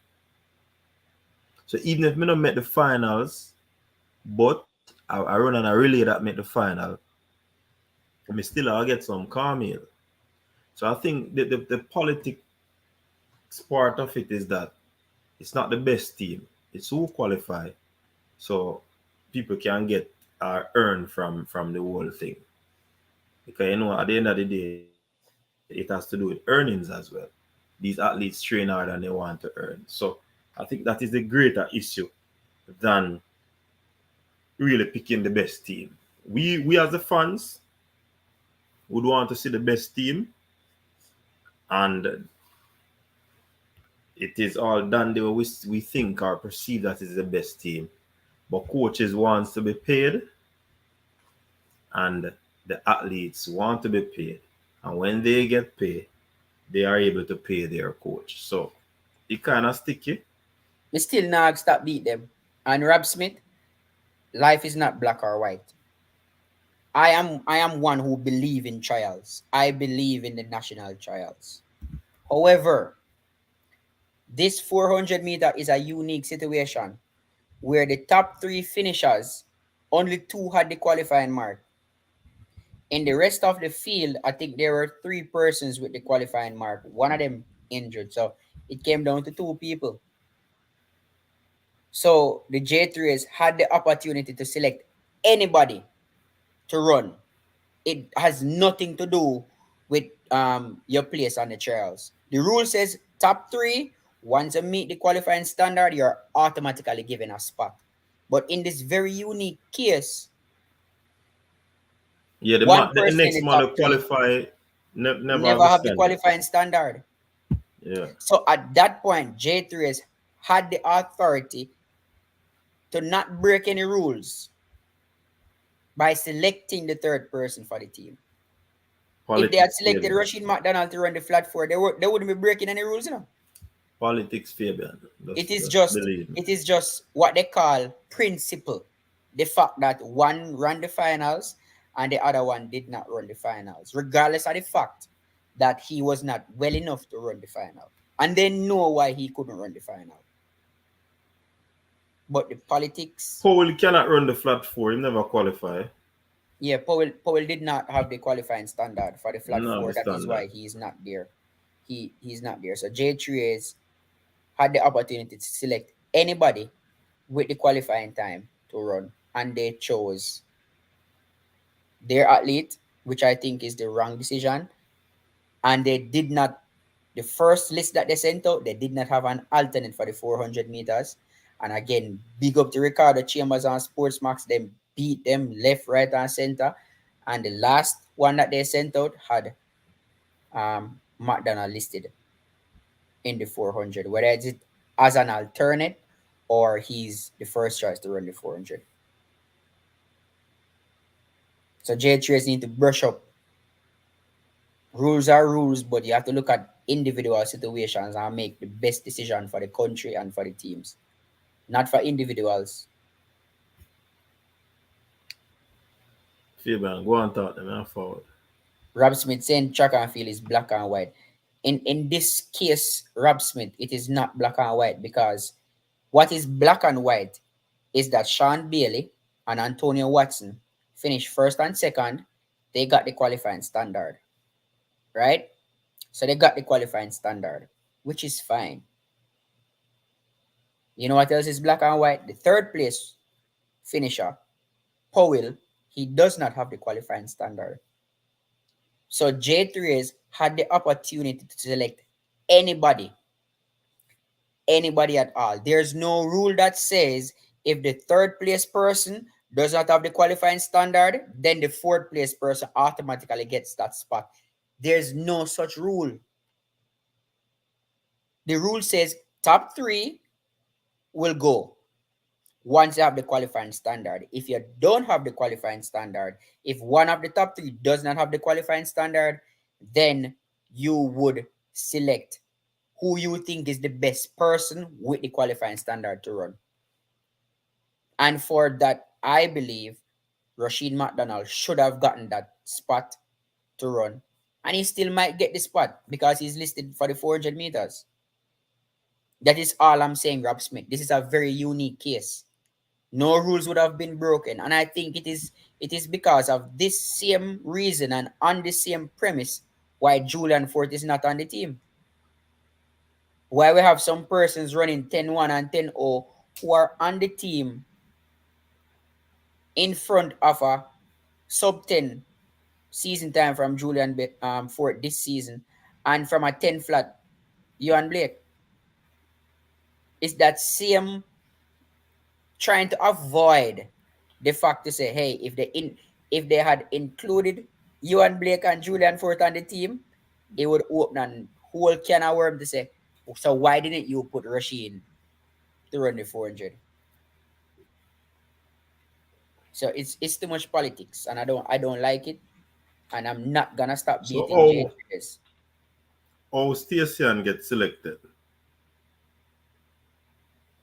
So even if I don't make the finals, but I run on a relay that make the final, I still I'll get some cameal. So I think the politics part of it is that it's not the best team. It's who qualify. So people can get earn from the whole thing. Because at the end of the day, it has to do with earnings as well. These athletes train harder than they want to earn. So I think that is the greater issue than really picking the best team. We as the fans would want to see the best team, and it is all done the way we think or perceive that is the best team. But coaches wants to be paid, and the athletes want to be paid. And when they get paid, they are able to pay their coach. So it kind of sticky. We still not stop beat them. And Rob Smith, life is not black or white. I am one who believe in trials. I believe in the national trials. However, this 400-meter is a unique situation where the top three finishers, only two had the qualifying mark. In the rest of the field, I think there were three persons with the qualifying mark. One of them injured. So it came down to two people. So the J3s had the opportunity to select anybody to run. It has nothing to do with your place on the trials. The rule says top three, once you meet the qualifying standard, you're automatically given a spot. But in this very unique case, Yeah, one the person in next the man to top three qualify never never have a have the standard. qualifying standard. Yeah. So at that point, J3s had the authority to not break any rules by selecting the third person for the team. If they had Politics, selected Fabian. Rashid McDonald to run the flat four, they wouldn't be breaking any rules, you know. Politics, Fabian. It is Just just believe me. it is just what they call principle. The fact that one ran the finals and the other one did not run the finals, regardless of the fact that he was not well enough to run the final. And they know why he couldn't run the final. But the politics, Powell cannot run the flat four. He never qualify. yeah, Powell did not have the qualifying standard for the flat No have four. a That is standard. why he is not there. He's not there. So J3 had the opportunity to select anybody with the qualifying time to run, and they chose their athlete, which I think is the wrong decision. And they did not, the first list that they sent out, they did not have an alternate for the 400 meters. And again, big up to Ricardo Chambers on Sportsmax. They beat them left, right, and center. And the last one that they sent out had McDonald listed in the 400, whether it's as an alternate or he's the first choice to run the 400. So J3s need to brush up. Rules are rules, but you have to look at individual situations and make the best decision for the country and for the teams, not for individuals. Fabian, go on talk them and forward. Rob Smith saying track and field is black and white. In this case, Rob Smith, it is not black and white because what is black and white is that Sean Bailey and Antonio Watson finished first and second. They got the qualifying standard, right? So they got the qualifying standard, which is fine. You know what else is black and white? The third place finisher, Powell, he does not have the qualifying standard. So J3s had the opportunity to select anybody, anybody at all. There's no rule that says if the third place person does not have the qualifying standard, then the fourth place person automatically gets that spot. There's no such rule. The rule says top three will go once you have the qualifying standard. If you don't have the qualifying standard, if one of the top three does not have the qualifying standard, then you would select who you think is the best person with the qualifying standard to run. And for that, I believe Rashid McDonald should have gotten that spot to run. And he still might get the spot because he's listed for the 400 meters. That is all I'm saying, Rob Smith. This is a very unique case. No rules would have been broken. And I think it is because of this same reason and on the same premise why Julian Fort is not on the team. Why we have some persons running 10-1 and 10-0 who are on the team in front of a sub 10 season time from Julian Fort this season, and from a 10 flat, Euan Blake. It's that same trying to avoid the fact to say, hey, if they had included Euan Blake and Julian Fort on the team, it would open a whole can of worm to say, so why didn't you put Rasheen to run the 400? So it's too much politics, and I don't like it, and I'm not gonna stop So beating Jade for this. Stacey get selected.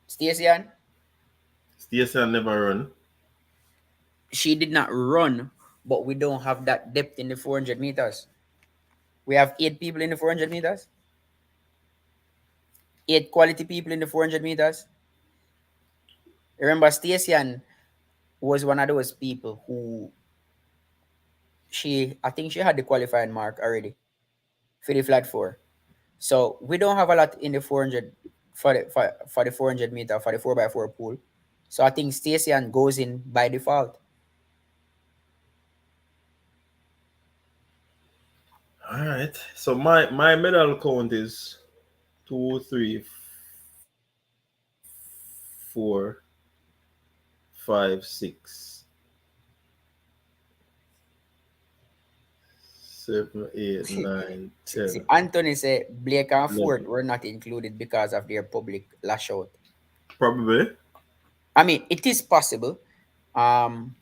Stacey, Stacey never run. she did not run, but we don't have that depth in the 400 meters. We have 8 people in the 400 meters, 8 quality people in the 400 meters. Remember, Stacey was one of those people who I think she had the qualifying mark already for the flat four. So we don't have a lot in the 400 for the 400 meter for the 4x4 pool. So I think Stacey goes in by default. All right. So my medal count is 2, 3, 4, 5, 6, 7, 8, 9, See, 10, Anthony say Blake and Ford 11. were not included because of their public lash out. Probably. I mean, it is possible. Um,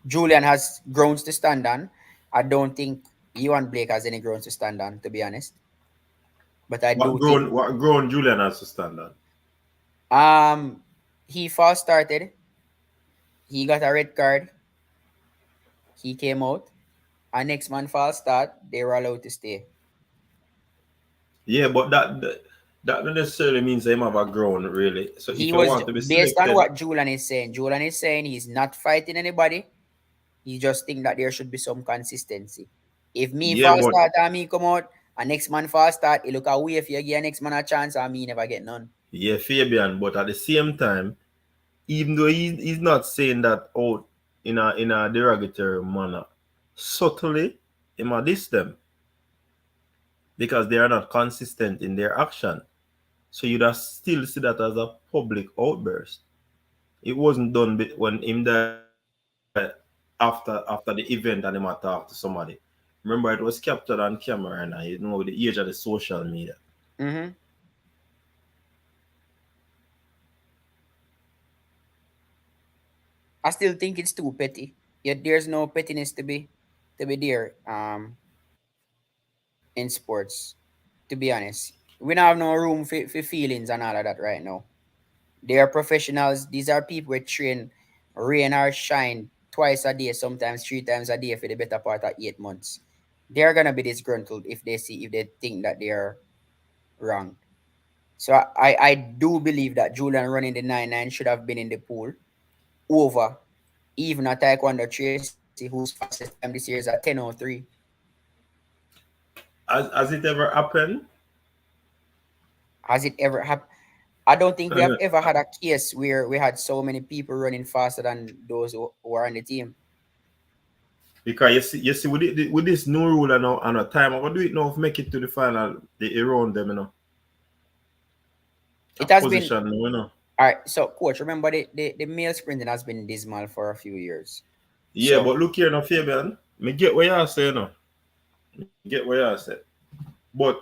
Julian has grounds to stand on. I don't think Ewan Blake has any grounds to stand on, to be honest. But I do think What grown Julian has to stand on? um he false started. He got a red card. He came out. Our next man false start. They were allowed to stay. Yeah, but that don't necessarily means him have a grown really. So He if you was want to be based on selected, what Julian is saying. Julian is saying he's not fighting anybody. He just think that there should be some consistency. If me yeah, false but start and me come out, and next man false start, he look away if you give next man a chance and me never get none. yeah, Fabian. But at the same time, even though he's not saying that out in a derogatory manner, subtly, he might diss them because they are not consistent in their action. So you'd have still see that as a public outburst. It wasn't done when him died after the event and him had talked to somebody. Remember, it was captured on camera and with the age of the social media. Mm-hmm. I still think it's too petty. Yet there's no pettiness to be there in sports. To be honest, we don't have no room for feelings and all of that right now. They are professionals. These are people who train rain or shine twice a day, sometimes 3 times a day for the better part of 8 months. They're gonna be disgruntled if they think that they are wrong. So I do believe that Julian running the 9-9 should have been in the pool over even a Taekwondo Tracy whose fastest time this year is at 10:03. Has it ever happened? Has it ever happened? I don't think we have ever had a case where we had so many people running faster than those who are on the team. Because you see with this new rule and a time, I'm gonna do it now to make it to the final. They around them, a It has been position, all right. So, coach, remember the male sprinting has been dismal for a few years. Yeah, So, but look here now, Fabian. Me get what you say, Me get what you say. But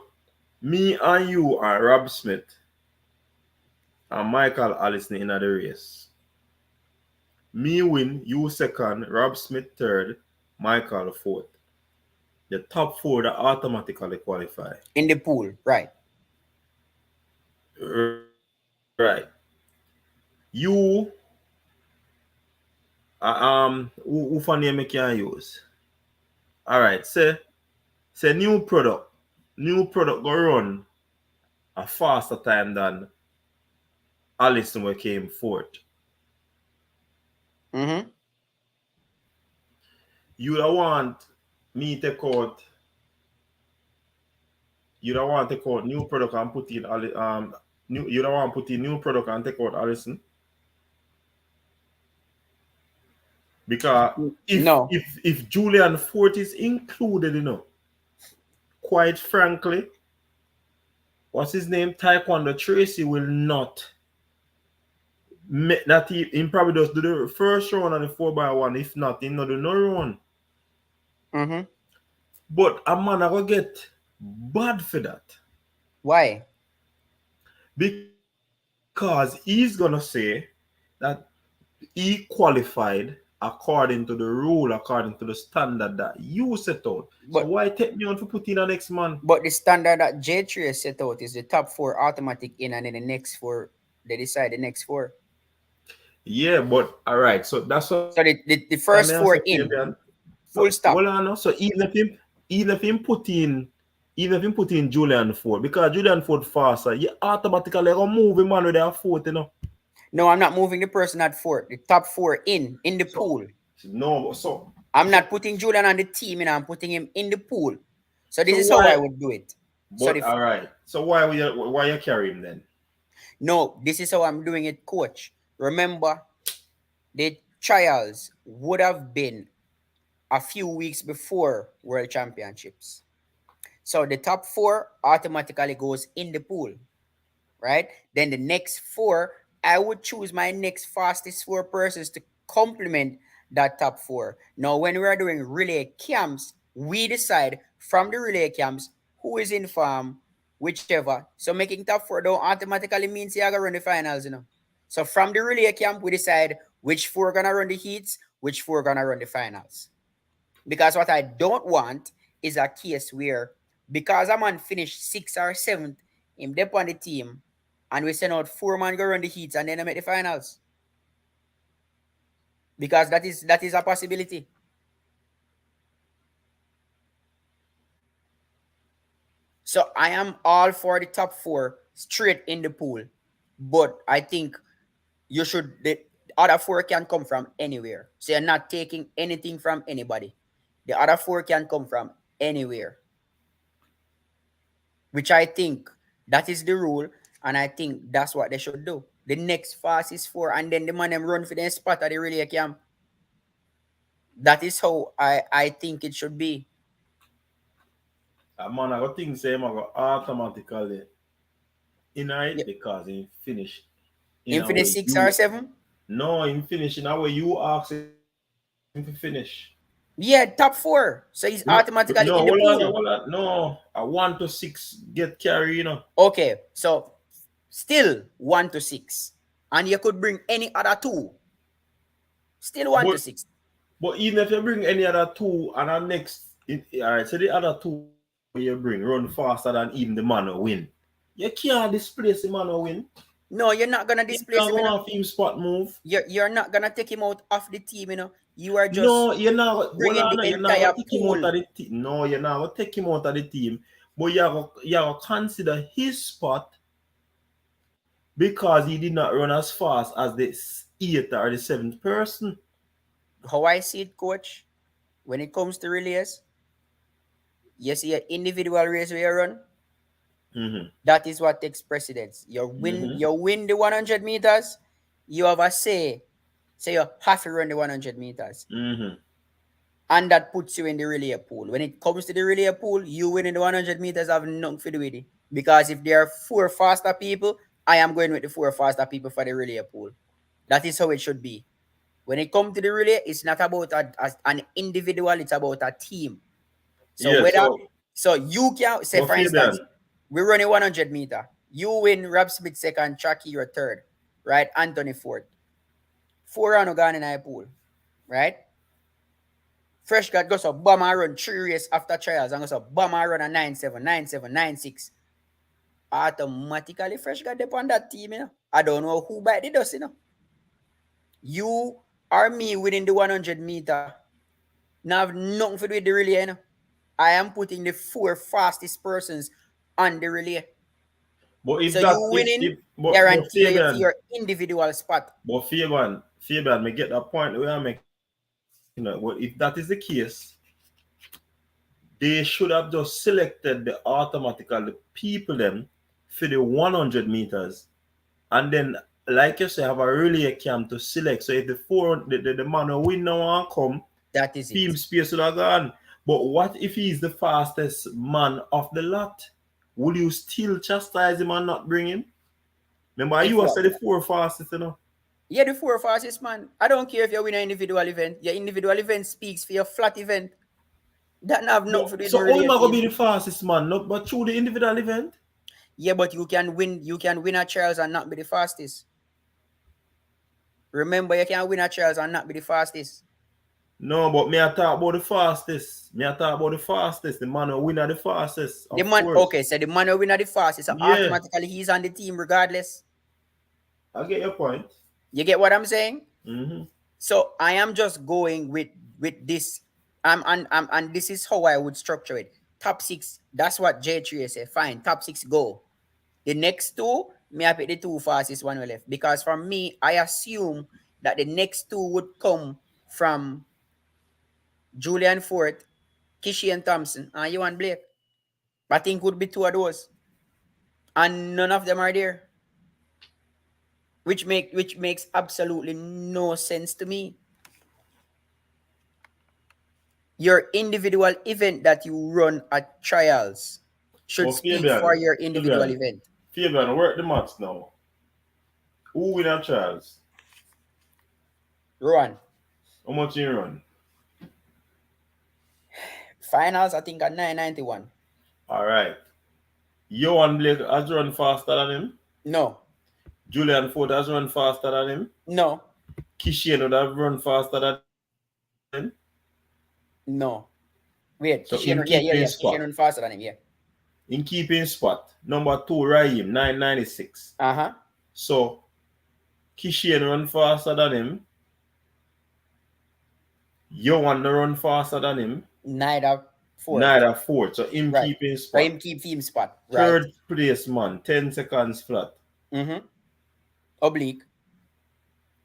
me and you and Rob Smith and Michael Allison in the race. Me win, you second, Rob Smith third, Michael fourth. The top four that automatically qualify. in the pool, right? Right. You who for name you can use. Alright, say new product go run a faster time than Allison we came fourth. Mm-hmm. You don't want me take out you don't want to take out new product and put in you don't want to put in new product and take out Allison. Because No. if Julian Fort is included, quite frankly, what's his name? Taekwondo Tracy will not make that he probably does do the first round on the 4x1. If not, he not do no run. Mm-hmm. But a man I will get bad for that. Why? Because he's gonna say that he qualified according to the rule, according to the standard that you set out. So But why take me on to put in the next man? but the standard that J3 has set out is the top four automatic in, and then the next four they decide the next four. Yeah, but all right. So that's what So the I first say, four Fabian. in, So full hold stop. on. No? So even if him put in Julian Ford, because Julian Ford faster, you automatically gonna move him on with their foot. No, I'm not moving the person at four. The top four in the So pool. no, so I'm not putting Julian on the team, and I'm putting him in the pool. So this so is how I why? would do it. So But all right. So why you carry him then? no, this is how I'm doing it, coach. Remember, the trials would have been a few weeks before World Championships. So the top four automatically goes in the pool, right? Then the next four, I would choose my next fastest four persons to complement that top four. Now, when we are doing relay camps, we decide from the relay camps who is in form, whichever. So making top four don't automatically means you're gonna run the finals. So from the relay camp, we decide which four are gonna run the heats, which four are gonna run the finals. Because what I don't want is a case where because a man finished sixth or seventh, him dep on the team, and we send out four man go run the heats and then I make the finals. Because that is a possibility. So I am all for the top four straight in the pool. But I think the other four can come from anywhere. So you're not taking anything from anybody. The other four can come from anywhere. Which I think that is the rule, and I think that's what they should do. The next fastest four, and then the man them run for the spot at the relay camp. That is how I think it should be. A man I go think say him I go automatically in it Yeah. because he finish in In a for the way six or you seven. no him finish in a way you ask him to finish. Yeah, top four. So he's automatically in the pool. Hold on. No, a 1 to 6 get carry. Okay, so still 1 to 6, and you could bring any other two. Still one to But six. but even if you bring any other two and our all right, so the other two you bring run faster than even the man will win. You can't displace the man will win. No, you're not gonna Him can displace him. go off him spot move. You're not gonna take him out of the team. You are just No, you're not. Hold bringing on, the no, you're not entire gonna take him out pool. of the team. No, you're not gonna take him out of the team. But you have to consider his spot because he did not run as fast as the eighth or the seventh person. How I see it, coach, when it comes to relays, you see an individual race where you run, Mm-hmm. that is what takes precedence. Mm-hmm. You win the 100 meters, you have a say. So you have to run the 100 meters. Mm-hmm. And that puts you in the relay pool. When it comes to the relay pool, you winning the 100 meters have nothing to do with it. Because if there are four faster people, I am going with the four faster people for the relay pool. That is how it should be. When it comes to the relay, it's not about an individual, it's about a team. So Yeah. whether so you can say But for instance, Fabian, we run a 100 meter. You win Rob Smith second, Chucky your third, right? Anthony fourth. Four round gone in a pool, right? Fresh God goes up, bomb run 3 race after trials and goes up, bomb run a 9-7, 9-7, 9-6. Automatically fresh God upon that team. I don't know who bite the dust. You or me winning the 100 meter. Now have nothing to do with the relay. I am putting the four fastest persons on the relay. but if So you that winning if but guarantee you for Fabian, your individual spot. Fabian, me get that point we are making. But if that is the case, they should have just selected the automatically people them for the 100 meters, and then like you say, have a relay camp to select. So if the man who win now and come, That is team it. space would have gone. But what if he's the fastest man of the lot? Will you still chastise him and not bring him? Remember, If you what? said the 4 fastest, you know. Yeah, the 4 fastest, man. I don't care if you win an individual event. Your individual event speaks for your flat event. That not have nothing to do with So my how am relay I gonna team. be the fastest man? Not but through the individual event. Yeah, but you can win a trials and not be the fastest. Remember, you can win a trials and not be the fastest. No, but me I talk about the fastest. Me I talk about the fastest. The man who win at the fastest, The of man, course. okay, so the man who win at the fastest, so Yeah, automatically he's on the team regardless. I get your point. You get what I'm saying? Mm-hmm. So I am just going with this. And this is how I would structure it. Top six. That's what J3 said. Fine, top six go. The next two, me I pick the 2 fastest one we left. Because for me, I assume that the next two would come from Julian Fort, Kishi and Thompson, and you and Blake. I think would be two of those. And none of them are there. Which makes absolutely no sense to me. Your individual event that you run at trials should But speak for your individual event. Fabian, work the maths now. Who win at trials? Rowan, How much you run? finals I think at 991. All right. Johan Blake has run faster than him. No, Julian Ford has run faster than him. no, Kishian would have run faster than him. no. Wait, So Kishian, in yeah. keeping Kishian spot. run faster than him, yeah. In keeping spot. Number 2, Raheem, 996. Uh-huh. So Kishian run faster than him. Johan run faster than him. Neither fourth. Neither fourth. So him Right. keeping So spot. him keep team spot. Right. Third place man, 10 seconds flat. Mm-hmm. Oblique.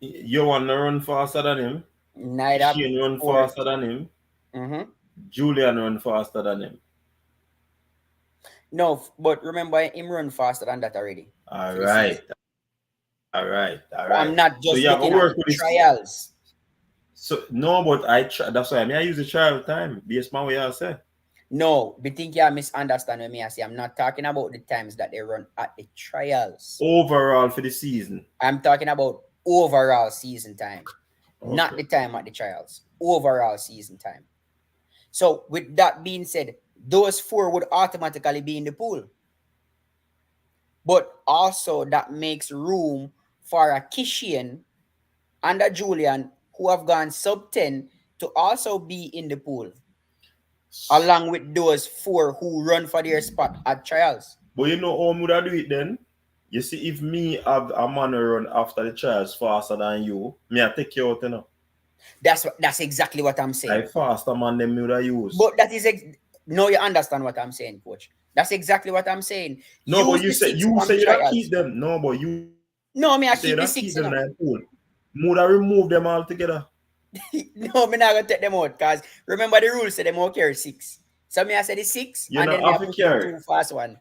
Johan run faster than him. Neither Kishian run fourth. faster than him. Mm-hmm. Julian run faster than him. No, but remember him run faster than that already. All right. I'm not So just you have to looking work at with the this. trials. So no, but that's why I use the trial time based on what you say. No, but think you misunderstand me. I say I'm not talking about the times that they run at the trials. Overall for the season. I'm talking about overall season time, Okay. not the time at the trials. Overall season time. So with that being said, those 4 would automatically be in the pool. But also that makes room for a Kishian and a Julian who have gone sub 10 to also be in the pool, along with those 4 who run for their spot at trials. But you know how would I do it then? You see, if me have a man run after the trials faster than you, me I take you out, you know. That's exactly what I'm saying. Like faster man them would I use. But that is no, you understand what I'm saying, coach. That's exactly what I'm saying. No, but you say you don't keep them. No, but you no, me I say keep the that 6 keep you them know. in the pool. Would I remove them all together? No, me not gonna take them out because remember the rules say them all carry 6. So me I say the 6 You and know, then me I have to put carry. the 2 fast one.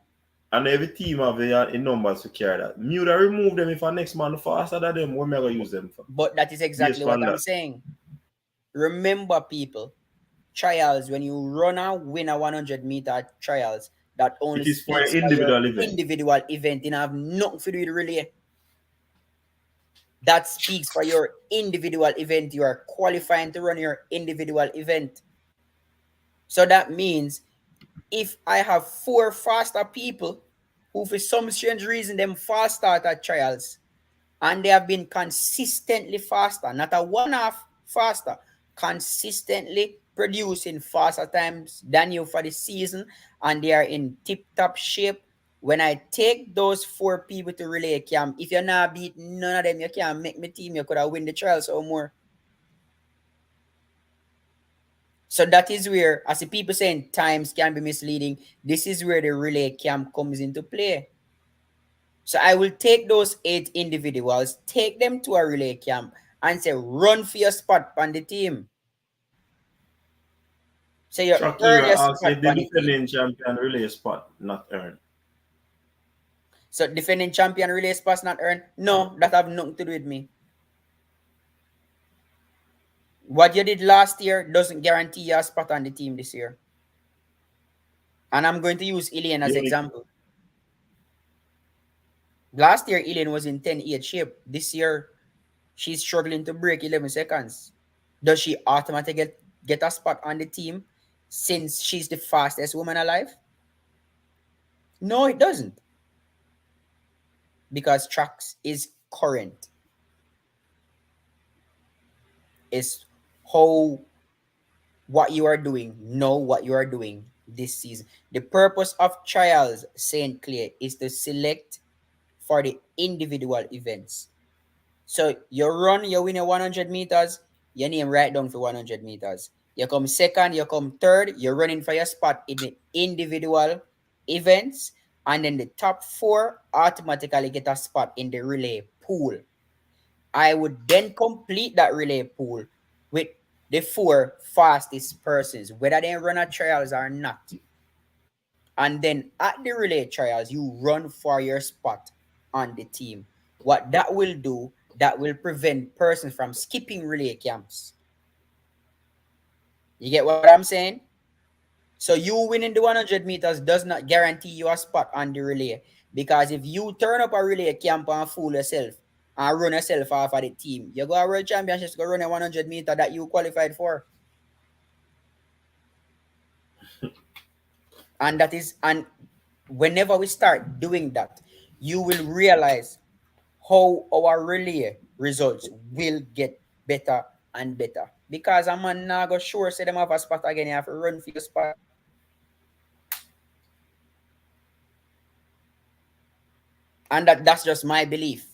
And every team have in numbers to carry that. Me would I remove them if a next man faster than them. What am I gonna use them for? But that is exactly what I'm saying. Remember, people, trials, when you run and win a 100-meter trials, that only it is for speaks your individual your event. individual event. You have nothing to do with relay. That speaks for your individual event. You are qualifying to run your individual event. So that means if I have 4 faster people who for some strange reason them fast start at trials and they have been consistently faster, not a one-off faster, consistently producing faster times than you for the season, and they are in tip-top shape. When I take those 4 people to relay camp, if you're not beat none of them, you can't make my team. You could have win the trials or more. So that is where, as the people saying times can be misleading, this is where the relay camp comes into play. So I will take those 8 individuals, take them to a relay camp, and say, run for your spot on the team. So your Shakira earliest asked spot if the on the team. defending champion relay spot not earned. So defending champion relay spots not earned? No, that have nothing to do with me. What you did last year doesn't guarantee you a spot on the team this year. And I'm going to use Elaine as The only example. Last year, Elaine was in 10-8 shape. This year, she's struggling to break 11 seconds. Does she automatically get a spot on the team since she's the fastest woman alive? No, it doesn't. Because tracks is current. It's how what you are doing, know what you are doing this season. The purpose of trials, St. Clair, is to select for the individual events. So you run, you win a 100 meters, your name right down for 100 meters. You come second, you come third, you're running for your spot in the individual events, and then the top four automatically get a spot in the relay pool. I would then complete that relay pool with the four fastest persons, whether they run a trials or not. And then at the relay trials, you run for your spot on the team. What that will do, that will prevent persons from skipping relay camps. You get what I'm saying? So you winning the 100 meters does not guarantee you a spot on the relay. Because if you turn up a relay camp and fool yourself and run yourself off of the team, you go a world championships, go run a 100 meter that you qualified for. And whenever we start doing that, you will realize how our relay results will get better and better. Because a man now go sure say them have a spot again, you have to run for your spot. And that's just my belief.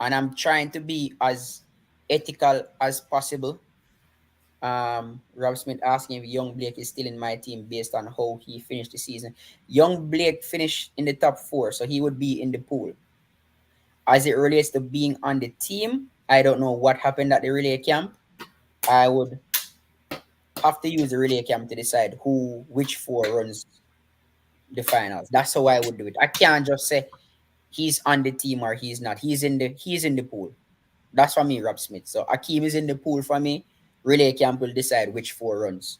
And I'm trying to be as ethical as possible. Rob Smith asking if Young Blake is still in my team based on how he finished the season. Young Blake finished in the top four, so he would be in the pool. As it relates to being on the team, I don't know what happened at the relay camp. I would have to use the relay camp to decide which four runs the finals. That's how I would do it. I can't just say he's on the team or he's not. He's in the pool. That's for me, Rob Smith. So Akeem is in the pool for me. Relay camp will decide which four runs.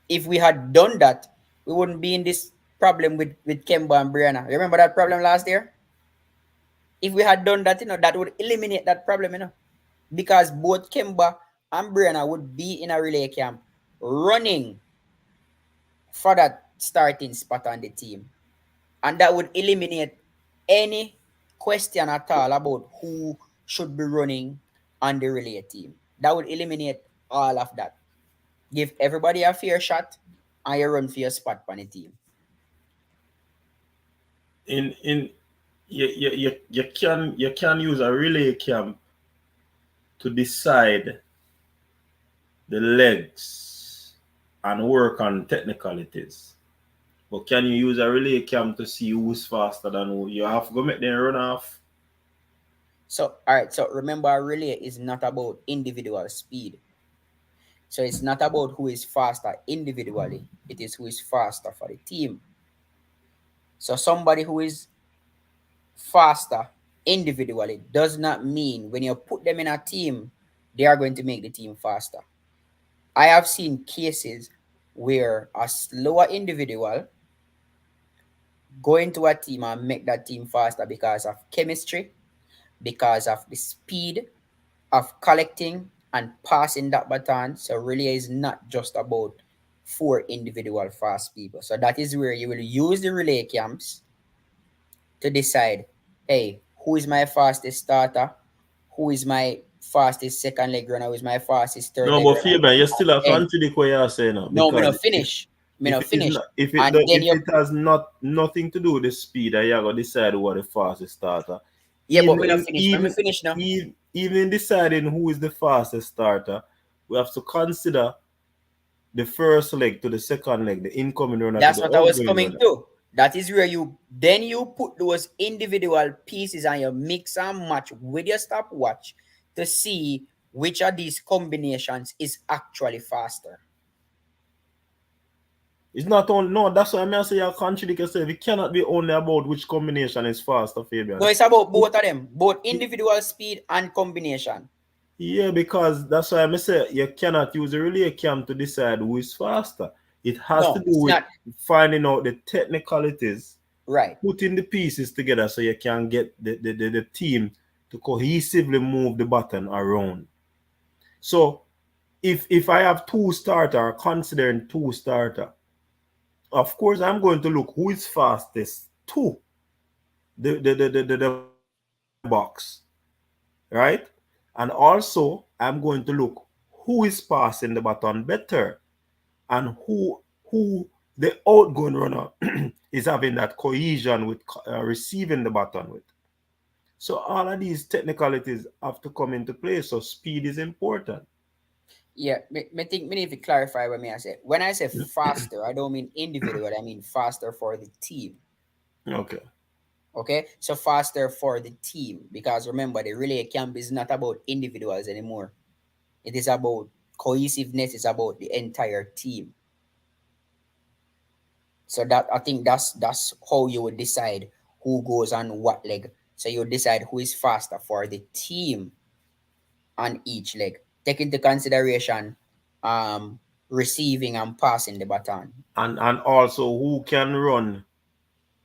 If we had done that, we wouldn't be in this problem with Kemba and Brianna. Remember that problem last year? If we had done that, that would eliminate that problem, because both Kemba and Brianna would be in a relay camp running for that starting spot on the team. And that would eliminate any question at all about who should be running on the relay team. That would eliminate all of that. Give everybody a fair shot and you run for your spot on the team. in you can use a relay camp to decide the legs and work on technicalities. But can you use a relay camp to see who's faster than who? You have to go make them run off. So, all right. So remember, a relay is not about individual speed. So it's not about who is faster individually. It is who is faster for the team. So somebody who is faster individually does not mean when you put them in a team, they are going to make the team faster. I have seen cases where a slower individual go into a team and make that team faster because of chemistry, because of the speed of collecting and passing that baton. So relay is not just about four individual fast people. So that is where you will use the relay camps to decide, hey, who is my fastest starter? Who is my fastest second leg runner? Who is my fastest third No, leg but runner? Fabian, you still have And contradict what you're saying now, no, me no because finish. Me if no it is finish. not, if it And then if you, it has nothing to do with the speed, that you're gonna decide what the fastest starter. yeah, but me no Even finish. Let me even finish now. even in deciding who is the fastest starter, we have to consider the first leg to the second leg, the incoming runner to That's the what I was outgoing coming runner. to. That is where you put those individual pieces and you mix and match with your stopwatch to see which of these combinations is actually faster. It's not only no. That's why I say you contradict yourself. It cannot be only about which combination is faster, No, Fabian. it's about both of them, both individual speed and combination. Yeah, because that's why I say you cannot use a relay cam to decide who is faster. It has to No, do it's with not finding out the technicalities, right. putting the pieces together so you can get the team to cohesively move the button around. So if I have two starter, considering two starter, of course I'm going to look who is fastest to the box, right? And also I'm going to look who is passing the button better and who the outgoing runner is having that cohesion with receiving the button with. So all of these technicalities have to come into play. So speed is important. Yeah, me think me need to clarify what me I say. When I say faster, I don't mean individual. I mean faster for the team. Okay. Okay, so faster for the team because remember the relay camp is not about individuals anymore. It is about cohesiveness. It's about the entire team. So that I think that's how you would decide who goes on what leg. So you decide who is faster for the team on each leg. Take into consideration receiving and passing the baton. And also who can run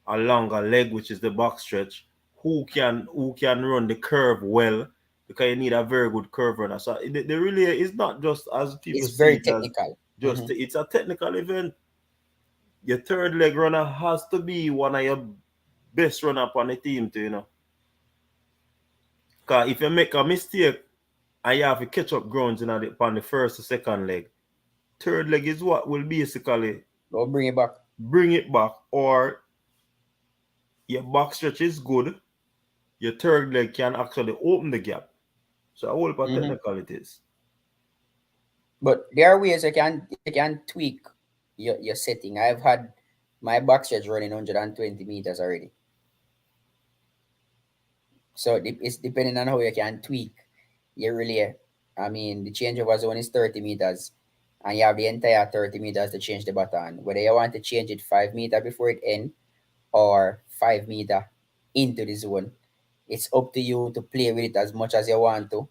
a longer leg, which is the back stretch, who can run the curve well, because you need a very good curve runner. So the relay is not just as people It's see very it as technical. just it's a technical event. Your third leg runner has to be one of your best runner up on the team to, Because if you make a mistake and you have to catch up grounds on the first or second leg, third leg is what will basically Go bring it back. bring it back. Or your back stretch is good, your third leg can actually open the gap. So a whole lot of Mm-hmm. technicalities. But there are ways you can tweak your setting. I've had my back stretch running 120 meters already. So it's depending on how you can tweak your relay. I mean, the changeover zone is 30 meters, and you have the entire 30 meters to change the button. Whether you want to change it 5 meter before it end or 5 meter into the zone, it's up to you to play with it as much as you want to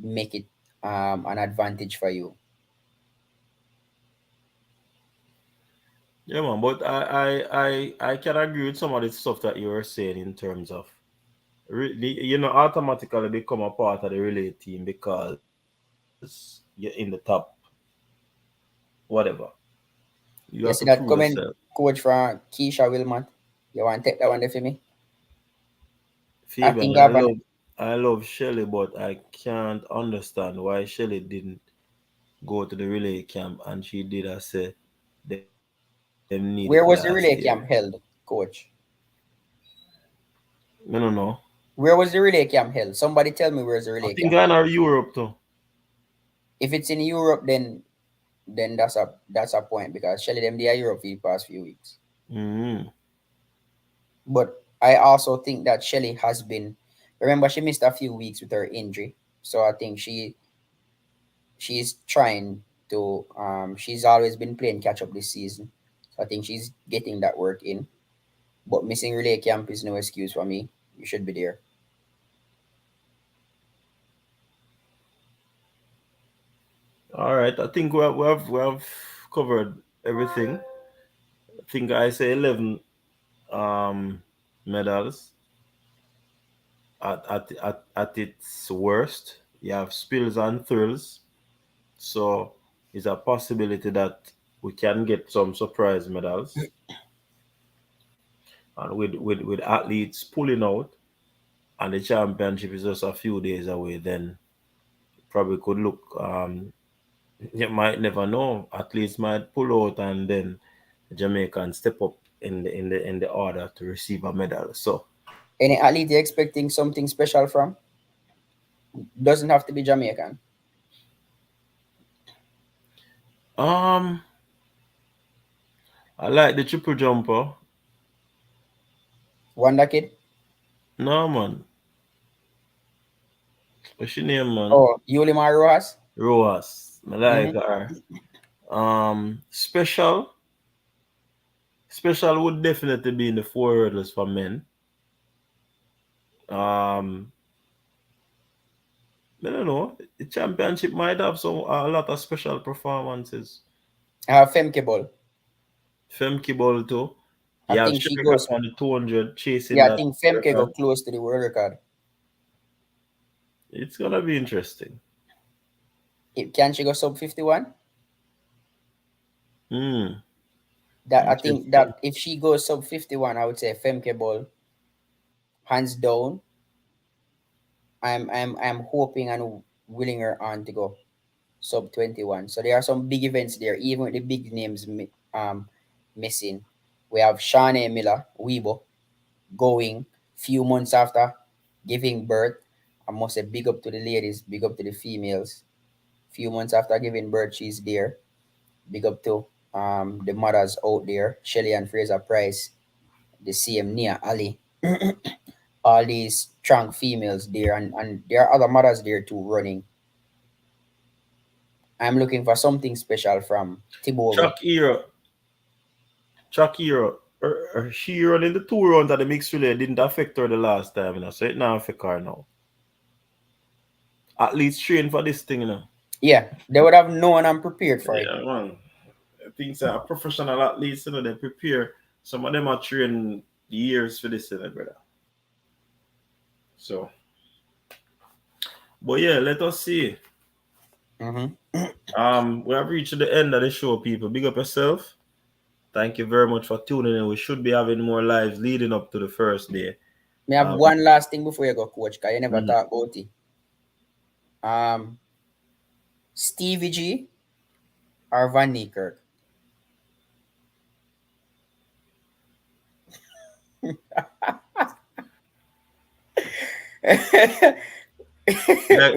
make it an advantage for you. Yeah, man. But I can agree with some of the stuff that you were saying in terms of automatically become a part of the relay team because you're in the top, whatever. You have to You see prove that yourself. comment, coach from Keisha Wilmot? You want to take that one there for me? I Fabian, think I have an I love Shelly, but I can't understand why Shelly didn't go to the relay camp and she did I say them need it last year. where was the relay camp held, coach? I don't know. Where was the relay camp held? Somebody tell me where's the I relay think camp. I know Europe too. If it's in Europe, then that's a point because Shelly them they are Europe for the past few weeks. Mm-hmm. But I also think that Shelly has been. Remember, she missed a few weeks with her injury, so I think she's trying to. She's always been playing catch up this season, so I think she's getting that work in. But missing relay camp is no excuse for me. You should be there. All right, I think we have covered everything. I think I say 11 um medals at its worst. You have spills and thrills, so it's a possibility that we can get some surprise medals. And with athletes pulling out and the championship is just a few days away, then probably could look you might never know. Athletes might pull out and then Jamaican step up in the order to receive a medal. So Any athlete you're expecting something special from doesn't have to be Jamaican. um I like the triple jumper. Wonder Kid. No man. What's your name, man? Oh, Yulimar Rojas. Roas. I like Mm-hmm. her. Special would definitely be in the 4 hurdles for men. I don't know. The championship might have a lot of special performances. Femke Ball. Femke Ball too. I You have think she Shericka goes. on the 200 chasing Yeah, I that think Femke go record. close to the world record. It's gonna be interesting. Can she go sub 51? That I think Interesting. that if she goes sub 51, I would say Femke Ball, hands down. I'm hoping and willing her on to go sub 21. So there are some big events there, even with the big names missing. We have Shanae Miller, Weibo, going few months after giving birth. I must say big up to the ladies, big up to the females. Few months after giving birth, she's there. Big up to the mothers out there, Shelly and Fraser Price, the CM Nia Ali, all these strong females there, and there are other mothers there too running. I'm looking for something special from Tibogo. Shakira, she running the 2 rounds at the mixed relay didn't affect her the last time, so it now affect her now. At least train for this thing, Yeah, they would have known and prepared for it. Yeah, man. Things are professional athletes, they prepare. Some of them are trained years for this, brother. So, but yeah, let us see. We have reached the end of the show, people. Big up yourself. Thank you very much for tuning in. We should be having more lives leading up to the first day. May I have one last thing before you go, coach, because you never talk about it. Stevie G or Van Niekerk? We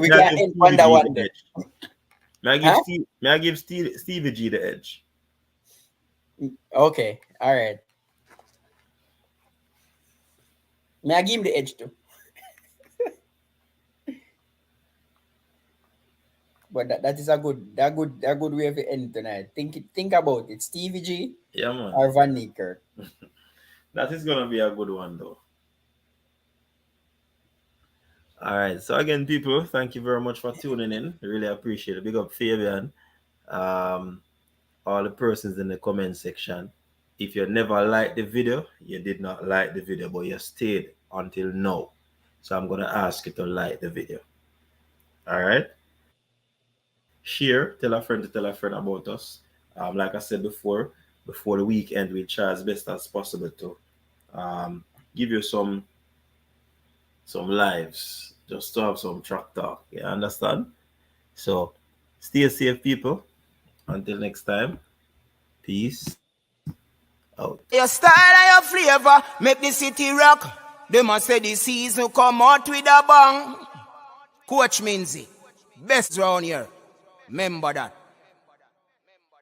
can end on that one day. May I give Stevie G the edge? Okay, all right. May I give him the edge too? But that is a good way of end tonight. Think about it. Stevie G, yeah, man, or Van Niekerk. That is gonna be a good one though. All right. So again, people, thank you very much for tuning in. Really appreciate it. Big up Fabian. All the persons in the comment section. If you never liked the video, you did not like the video, but you stayed until now. So I'm gonna ask you to like the video. All right. Share, tell a friend to tell a friend about us. Like I said before the weekend, we'll try as best as possible to give you some lives, just to have some track talk. You understand? So stay safe, people. Until next time, peace out. Your style and your flavor make the city rock. They must say the season come out with a bang. Coach Minzy, best round here. Remember that.